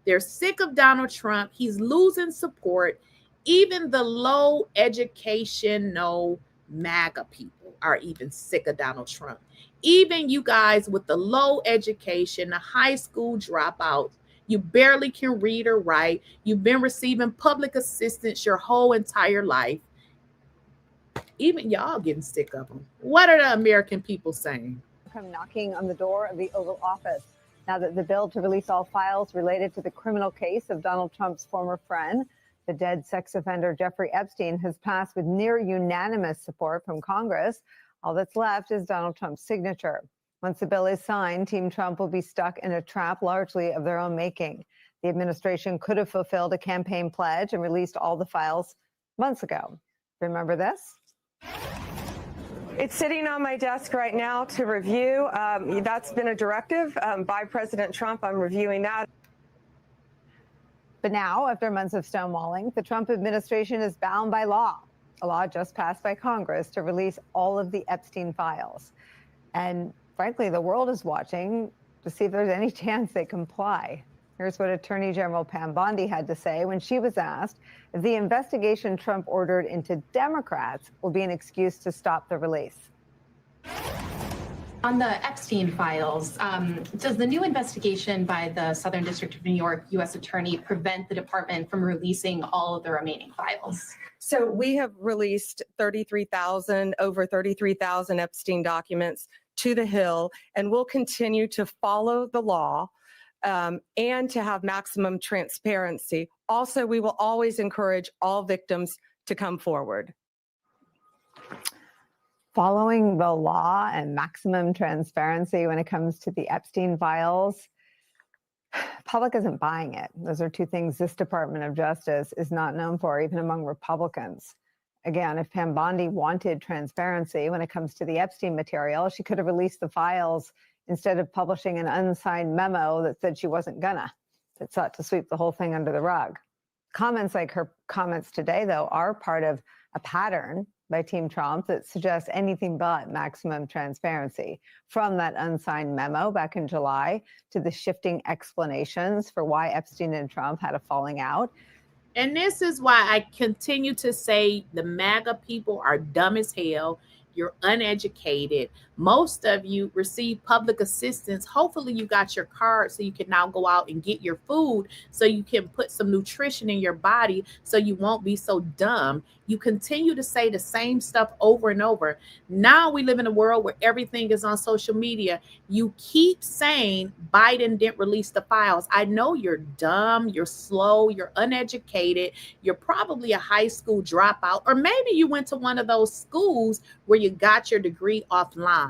They're sick of Donald Trump. He's losing support. Even the low education, no MAGA people are even sick of Donald Trump. Even you guys with the low education, the high school dropouts, you barely can read or write. You've been receiving public assistance your whole entire life. Even y'all getting sick of them. What are the American people saying? Come knocking on the door of the Oval Office now that the bill to release all files related to the criminal case of Donald Trump's former friend, the dead sex offender Jeffrey Epstein, has passed with near unanimous support from Congress. All that's left is Donald Trump's signature. Once the bill is signed, Team Trump will be stuck in a trap largely of their own making. The administration could have fulfilled a campaign pledge and released all the files months ago. Remember this? It's sitting on my desk right now to review. That's been a directive by President Trump. I'm reviewing that. But now, after months of stonewalling, the Trump administration is bound by law, a law just passed by Congress to release all of the Epstein files. And frankly, the world is watching to see if there's any chance they comply. Here's what Attorney General Pam Bondi had to say when she was asked if the investigation Trump ordered into Democrats will be an excuse to stop the release. On the Epstein files, does the new investigation by the Southern District of New York U.S. Attorney prevent the department from releasing all of the remaining files? So we have released over 33,000 Epstein documents to the Hill, and we'll continue to follow the law and to have maximum transparency. Also, we will always encourage all victims to come forward. Following the law and maximum transparency when it comes to the Epstein files, public isn't buying it. Those are two things this Department of Justice is not known for, even among Republicans. Again, if Pam Bondi wanted transparency when it comes to the Epstein material, she could have released the files instead of publishing an unsigned memo that said she wasn't gonna, that sought to sweep the whole thing under the rug. Comments like her comments today, though, are part of a pattern by Team Trump that suggests anything but maximum transparency, from that unsigned memo back in July to the shifting explanations for why Epstein and Trump had a falling out. And this is why I continue to say the MAGA people are dumb as hell. You're uneducated. Most of you receive public assistance. Hopefully you got your card so you can now go out and get your food so you can put some nutrition in your body so you won't be so dumb. You continue to say the same stuff over and over. Now we live in a world where everything is on social media. You keep saying Biden didn't release the files. I know you're dumb, you're slow, you're uneducated. You're probably a high school dropout, or maybe you went to one of those schools where you got your degree offline.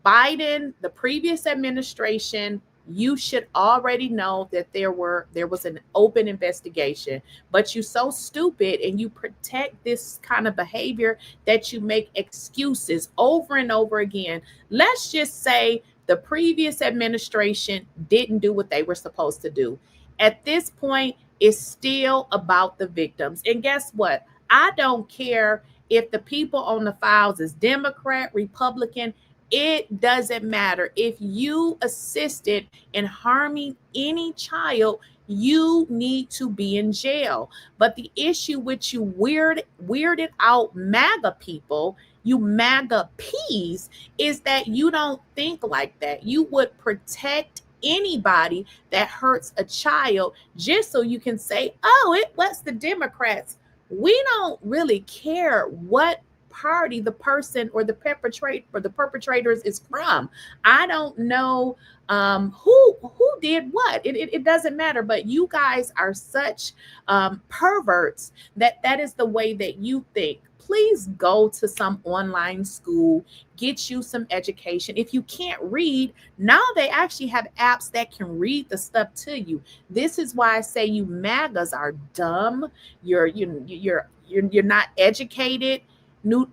Biden, the previous administration, you should already know that there was an open investigation, but you're so stupid and you protect this kind of behavior that you make excuses over and over again. Let's just say The previous administration didn't do what they were supposed to do. At this point, it's still about the victims. And guess what? I don't care if the people on the files is Democrat, Republican, it doesn't matter. If you assisted in harming any child, you need to be in jail. But the issue with you weirded out MAGA people, you MAGA P's, is that you don't think like that. You would protect anybody that hurts a child just so you can say, oh, it was the Democrats. We don't really care what party the person or the perpetrators is from. I don't know who did what. It doesn't matter. But you guys are such perverts that is the way that you think. Please go to some online school, get you some education. If you can't read, now they actually have apps that can read the stuff to you. This is why I say you MAGAs are dumb. You're not educated. You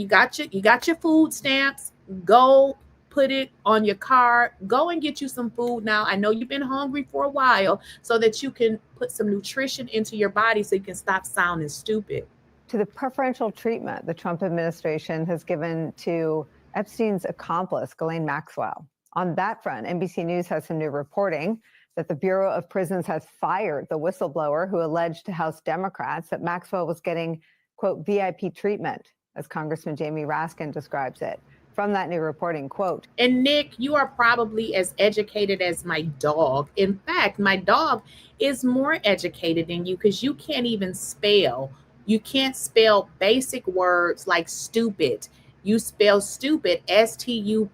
got your food stamps. Go put it on your card. Go and get you some food now. I know you've been hungry for a while, so that you can put some nutrition into your body so you can stop sounding stupid. To the preferential treatment the Trump administration has given to Epstein's accomplice, Ghislaine Maxwell. On that front, NBC News has some new reporting that the Bureau of Prisons has fired the whistleblower who alleged to House Democrats that Maxwell was getting, quote, VIP treatment, as Congressman Jamie Raskin describes it. From that new reporting, quote. And Nick, you are probably as educated as my dog. In fact, my dog is more educated than you because you can't even spell. You can't spell basic words like stupid. You spell stupid, S-T-U-P-I-T.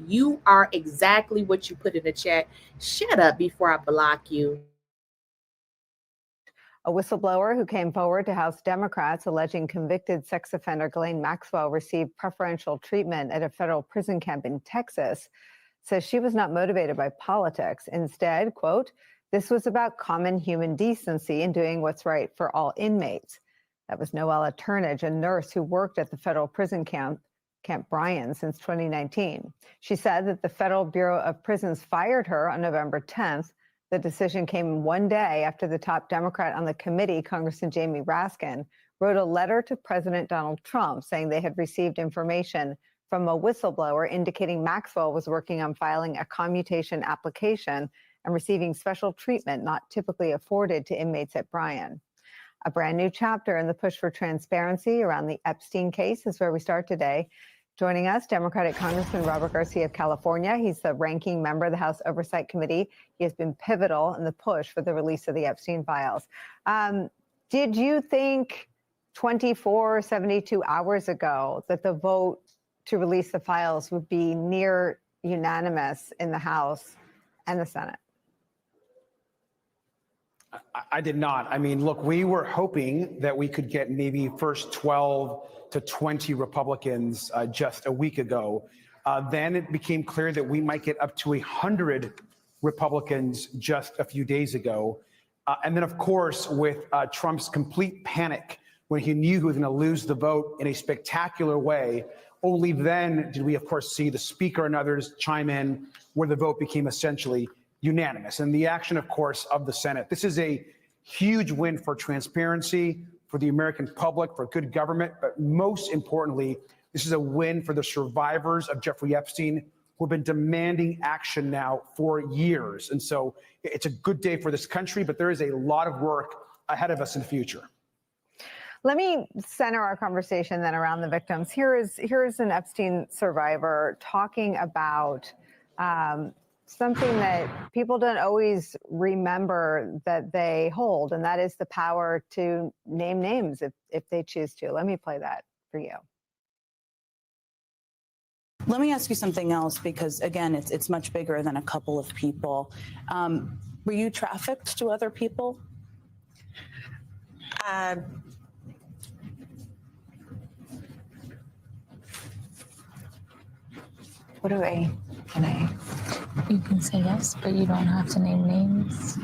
You are exactly what you put in the chat. Shut up before I block you. A whistleblower who came forward to House Democrats alleging convicted sex offender Ghislaine Maxwell received preferential treatment at a federal prison camp in Texas says she was not motivated by politics. Instead, quote, this was about common human decency and doing what's right for all inmates. That was Noella Turnage, a nurse who worked at the federal prison camp Bryan since 2019. She said that the Federal Bureau of Prisons fired her on November 10th. The decision came one day after the top Democrat on the committee, Congressman Jamie Raskin, wrote a letter to President Donald Trump saying they had received information from a whistleblower indicating Maxwell was working on filing a commutation application and receiving special treatment not typically afforded to inmates at Bryan. A brand new chapter in the push for transparency around the Epstein case is where we start today. Joining us, Democratic Congressman Robert Garcia of California. He's the ranking member of the House Oversight Committee. He has been pivotal in the push for the release of the Epstein files. Did you think 24, 72 hours ago that the vote to release the files would be near unanimous in the House and the Senate? I did not. I mean, look, we were hoping that we could get maybe first 12 to 20 Republicans just a week ago. Then it became clear that we might get up to 100 Republicans just a few days ago. And then, of course, with Trump's complete panic when he knew he was going to lose the vote in a spectacular way, only then did we, of course, see the Speaker and others chime in where the vote became essentially unanimous. And the action, of course, of the Senate. This is a huge win for transparency, for the American public, for good government. But most importantly, this is a win for the survivors of Jeffrey Epstein, who have been demanding action now for years. And so it's a good day for this country, but there is a lot of work ahead of us in the future. Let me center our conversation then around the victims. Here is an Epstein survivor talking about something that people don't always remember that they hold, and that is the power to name names if they choose to. Let me play that for you. Let me ask you something else, because again, it's much bigger than a couple of people. Were you trafficked to other people? You can say yes, but you don't have to name names.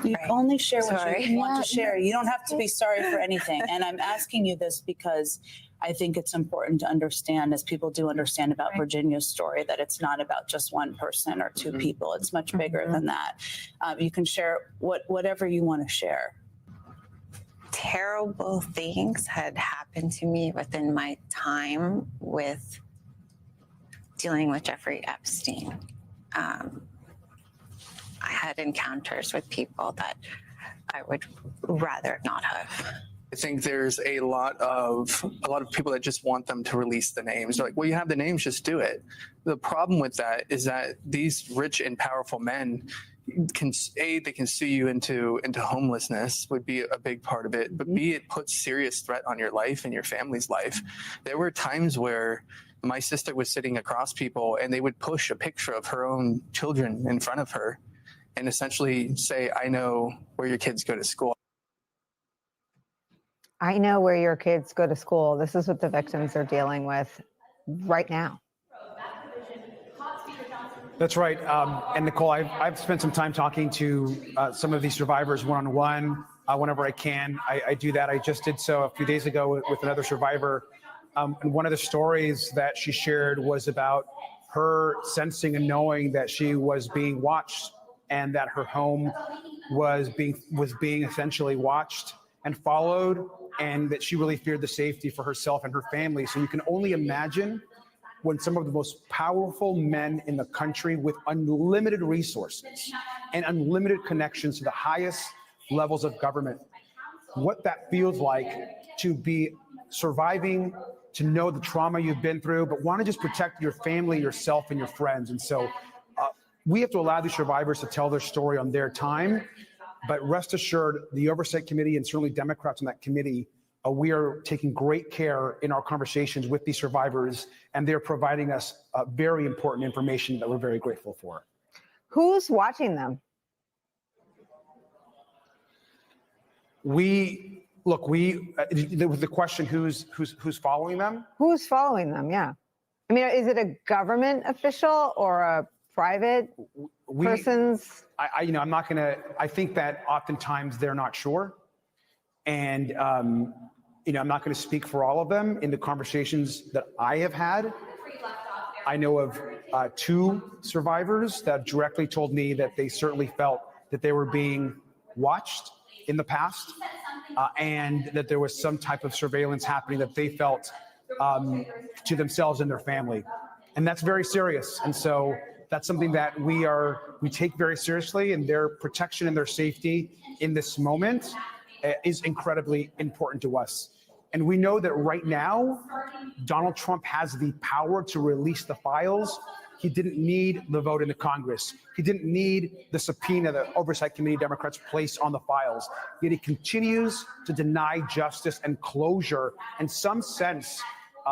You only share what Sorry. you want to share. You don't have to be sorry for anything. And I'm asking you this because I think it's important to understand, as people do understand about Virginia's story, that it's not about just one person or two people. It's much bigger than that. You can share whatever you want to share. Terrible things had happened to me within my time with dealing with Jeffrey Epstein. I had encounters with people that I would rather not have. I think there's a lot of people that just want them to release the names. They're like, well, you have the names, just do it. The problem with that is that these rich and powerful men they can sue you into homelessness, would be a big part of it, but B, it puts serious threat on your life and your family's life. There were times where my sister was sitting across people and they would push a picture of her own children in front of her and essentially say, I know where your kids go to school. I know where your kids go to school. This is what the victims are dealing with right now. That's right. And Nicole, I've spent some time talking to some of these survivors one-on-one whenever I can. I do that. I just did so a few days ago with another survivor. And one of the stories that she shared was about her sensing and knowing that she was being watched and that her home was being essentially watched and followed, and that she really feared the safety for herself and her family. So you can only imagine when some of the most powerful men in the country with unlimited resources and unlimited connections to the highest levels of government, what that feels like to be surviving, to know the trauma you've been through, but want to just protect your family, yourself, and your friends. And so we have to allow these survivors to tell their story on their time. But rest assured, the Oversight Committee and certainly Democrats on that committee, we are taking great care in our conversations with these survivors, and they're providing us very important information that we're very grateful for. Who's watching them? With the question, who's following them? Who's following them? Yeah. I mean, is it a government official or a private person's? I'm not going to, I think that oftentimes they're not sure. And, I'm not going to speak for all of them. In the conversations that I have had, I know of two survivors that directly told me that they certainly felt that they were being watched in the past, and that there was some type of surveillance happening that they felt to themselves and their family. And that's very serious. And so that's something that we take very seriously, and their protection and their safety in this moment is incredibly important to us. And we know that right now, Donald Trump has the power to release the files. He didn't need the vote in the Congress. He didn't need the subpoena the Oversight Committee Democrats placed on the files. Yet he continues to deny justice and closure and some sense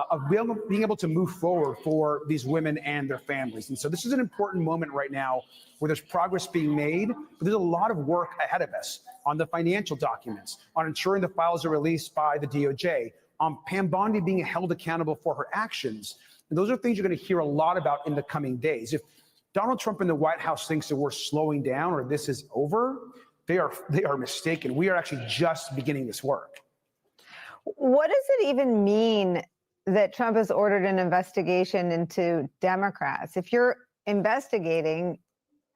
of being able to move forward for these women and their families. And so this is an important moment right now where there's progress being made, but there's a lot of work ahead of us on the financial documents, on ensuring the files are released by the DOJ, on Pam Bondi being held accountable for her actions. And those are things you're going to hear a lot about in the coming days. If Donald Trump and the White House thinks that we're slowing down or this is over, they are mistaken. We are actually just beginning this work. What does it even mean that Trump has ordered an investigation into Democrats? If you're investigating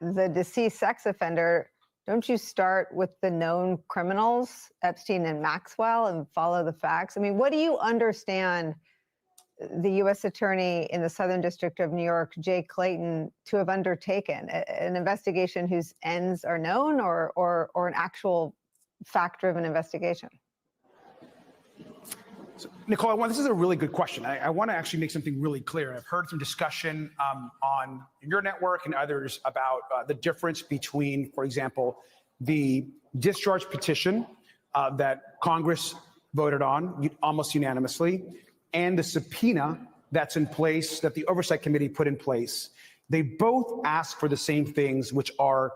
the deceased sex offender, don't you start with the known criminals, Epstein and Maxwell, and follow the facts? I mean, what do you understand the U.S. Attorney in the Southern District of New York, Jay Clayton, to have undertaken? An investigation whose ends are known, or an actual fact-driven investigation? So, Nicole, this is a really good question. I want to actually make something really clear. I've heard some discussion on your network and others about the difference between, for example, the discharge petition that Congress voted on almost unanimously, and the subpoena that's in place, that the Oversight Committee put in place. They both ask for the same things, which are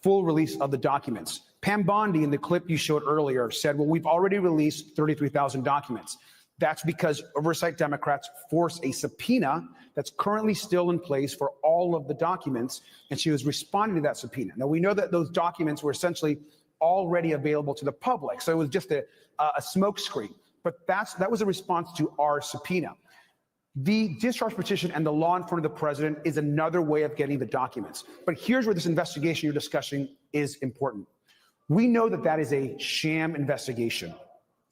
full release of the documents. Pam Bondi, in the clip you showed earlier, said, well, we've already released 33,000 documents. That's because Oversight Democrats forced a subpoena that's currently still in place for all of the documents, and she was responding to that subpoena. Now, we know that those documents were essentially already available to the public. So it was just a smokescreen. But that was a response to our subpoena. The discharge petition and the law in front of the president is another way of getting the documents. But here's where this investigation you're discussing is important. We know that that is a sham investigation.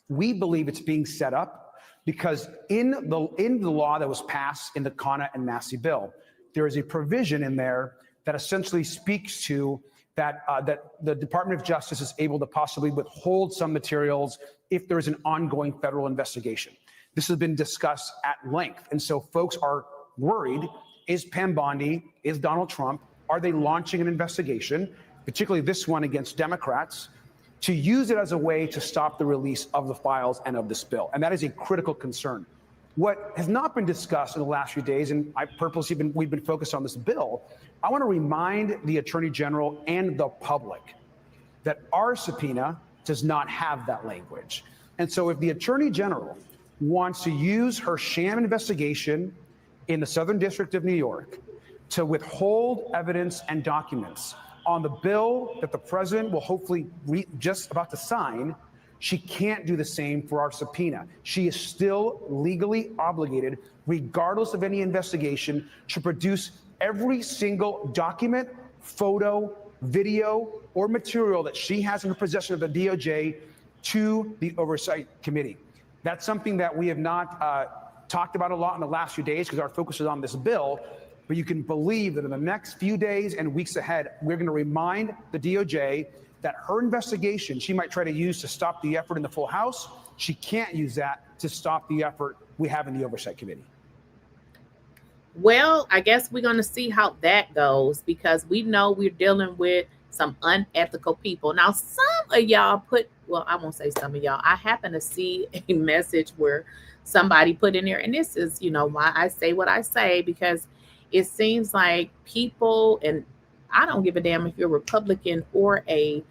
We believe it's being set up because in the law that was passed in the 𝐸𝐻𝐻 and Massey bill, there is a provision in there that essentially speaks to that the Department of Justice is able to possibly withhold some materials if there is an ongoing federal investigation. This has been discussed at length. And so folks are worried, is Pam Bondi, is Donald Trump, are they launching an investigation, particularly this one against Democrats, to use it as a way to stop the release of the files and of this bill? And that is a critical concern. What has not been discussed in the last few days, and we've been focused on this bill, I want to remind the Attorney General and the public that our subpoena does not have that language. And so if the Attorney General wants to use her sham investigation in the Southern District of New York to withhold evidence and documents on the bill that the president will hopefully just about to sign, she can't do the same for our subpoena. She is still legally obligated, regardless of any investigation, to produce every single document, photo, video, or material that she has in her possession of the DOJ to the Oversight Committee. That's something that we have not talked about a lot in the last few days because our focus is on this bill. But you can believe that in the next few days and weeks ahead, we're going to remind the DOJ that her investigation she might try to use to stop the effort in the full House. She can't use that to stop the effort we have in the Oversight Committee. Well, I guess we're going to see how that goes because we know we're dealing with some unethical people. Now, some of y'all well, I won't say some of y'all. I happen to see a message where somebody put in there, and this is, why I say what I say, because it seems like people, and I don't give a damn if you're Republican or a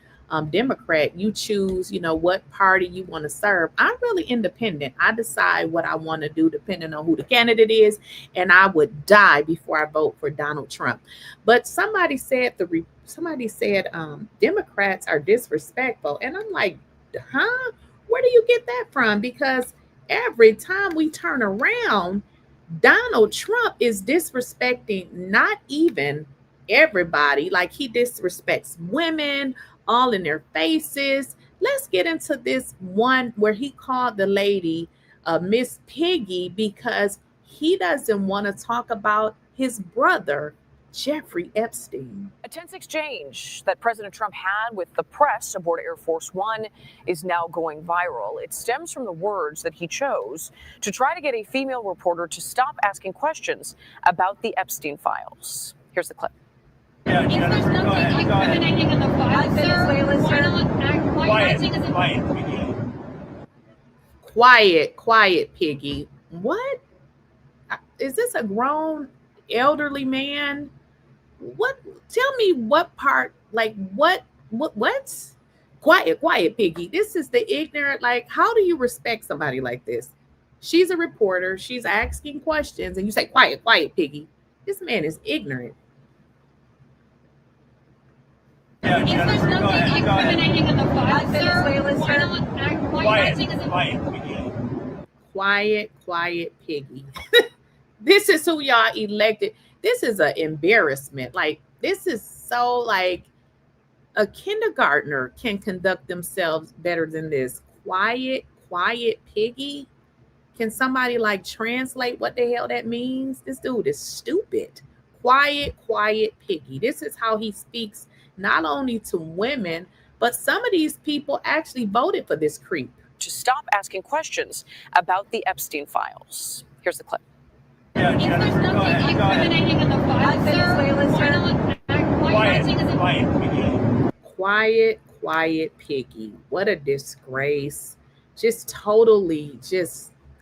Democrat, you choose, what party you want to serve. I'm really independent. I decide what I want to do depending on who the candidate is, and I would die before I vote for Donald Trump. But somebody said Democrats are disrespectful, and I'm like, huh? Where do you get that from? Because every time we turn around, Donald Trump is disrespecting not even everybody. Like, he disrespects women all in their faces. Let's get into this one where he called the lady Miss Piggy because he doesn't want to talk about his brother, Jeffrey Epstein. A tense exchange that President Trump had with the press aboard Air Force One is now going viral. It stems from the words that he chose to try to get a female reporter to stop asking questions about the Epstein files. Here's the clip. Yeah, Jennifer, go ahead. Go ahead. In the files, Quiet, Piggy. What? Is this a grown elderly man? What? Tell me what part, like what? Quiet, Piggy. This is the ignorant, like, how do you respect somebody like this? She's a reporter. She's asking questions and you say, quiet, Piggy. This man is ignorant. Yeah, Jennifer, go ahead. Go ahead. Quiet, Piggy. This is who y'all elected. This is an embarrassment. Like, this is so, like, a kindergartner can conduct themselves better than this. Quiet, Piggy. Can somebody, like, translate what the hell that means? This dude is stupid. Quiet, Piggy. This is how he speaks not only to women, but some of these people actually voted for this creep. To stop asking questions about the Epstein files. Here's the clip. Yeah, Jennifer, go ahead. Go ahead. Quiet, Piggy. What a disgrace. Just totally,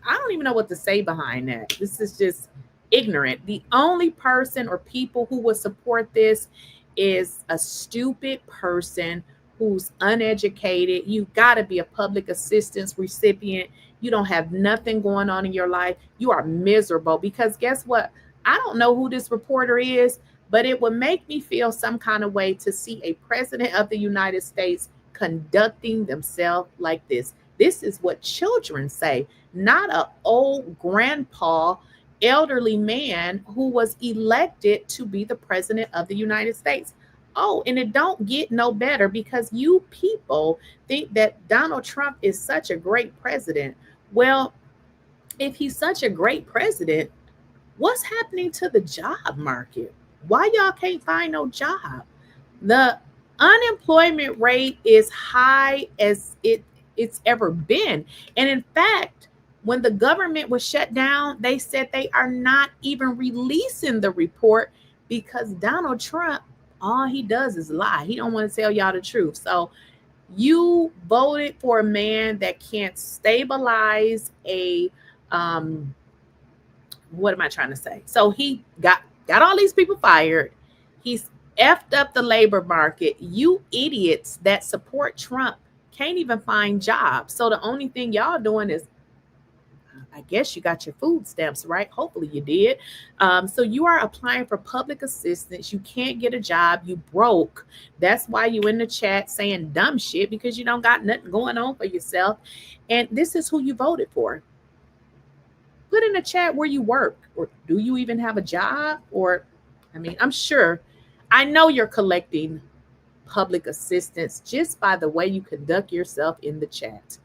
I don't even know what to say behind that. This is just ignorant. The only person or people who would support this is a stupid person who's uneducated. You got to be a public assistance recipient. You don't have nothing going on in your life. You are miserable because guess what? I don't know who this reporter is, but it would make me feel some kind of way to see a president of the United States conducting themselves like this. This is what children say, not an old grandpa, elderly man who was elected to be the president of the United States. Oh, and it don't get no better, because you people think that Donald Trump is such a great president. Well, if he's such a great president, what's happening to the job market? Why y'all can't find no job? The unemployment rate is high as it's ever been. And in fact, when the government was shut down, they said they are not even releasing the report because Donald Trump, all he does is lie. He don't want to tell y'all the truth. So you voted for a man that can't stabilize a what am I trying to say? So he got all these people fired. He's effed up the labor market. You idiots that support Trump can't even find jobs. So the only thing y'all doing is, I guess you got your food stamps, right? Hopefully you did. So you are applying for public assistance. You can't get a job. You broke. That's why you in the chat saying dumb shit, because you don't got nothing going on for yourself. And this is who you voted for. Put in the chat where you work, or do you even have a job? Or, I mean, I'm sure, I know you're collecting public assistance just by the way you conduct yourself in the chat.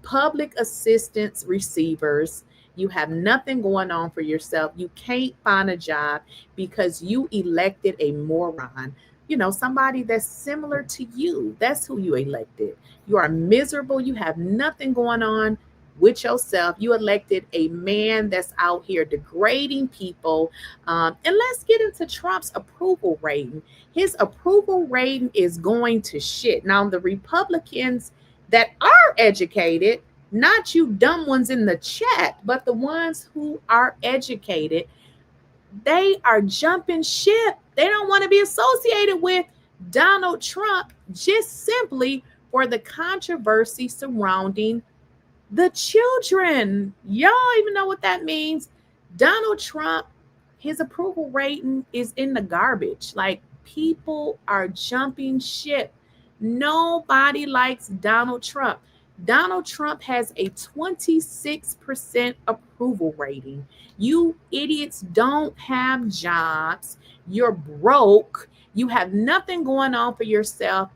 Public assistance receivers, you have nothing going on for yourself. You can't find a job because you elected a moron. You know, somebody that's similar to you. That's who you elected. You are miserable. You have nothing going on with yourself. You elected a man that's out here degrading people. And let's get into Trump's approval rating. His approval rating is going to shit. Now, the Republicans that are educated, not you dumb ones in the chat, but the ones who are educated, they are jumping ship. They don't want to be associated with Donald Trump just simply for the controversy surrounding the children. Y'all even know what that means. Donald Trump, his approval rating is in the garbage. Like, people are jumping ship. Nobody likes Donald Trump. Donald Trump has a 26% approval rating. You idiots don't have jobs. You're broke. You have nothing going on for yourself,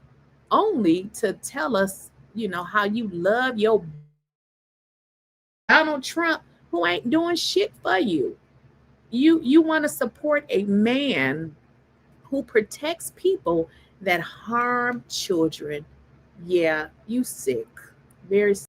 only to tell us, you know, how you love your Donald Trump, who ain't doing shit for you. You want to support a man who protects people that harm children. Yeah, you sick. Very sick.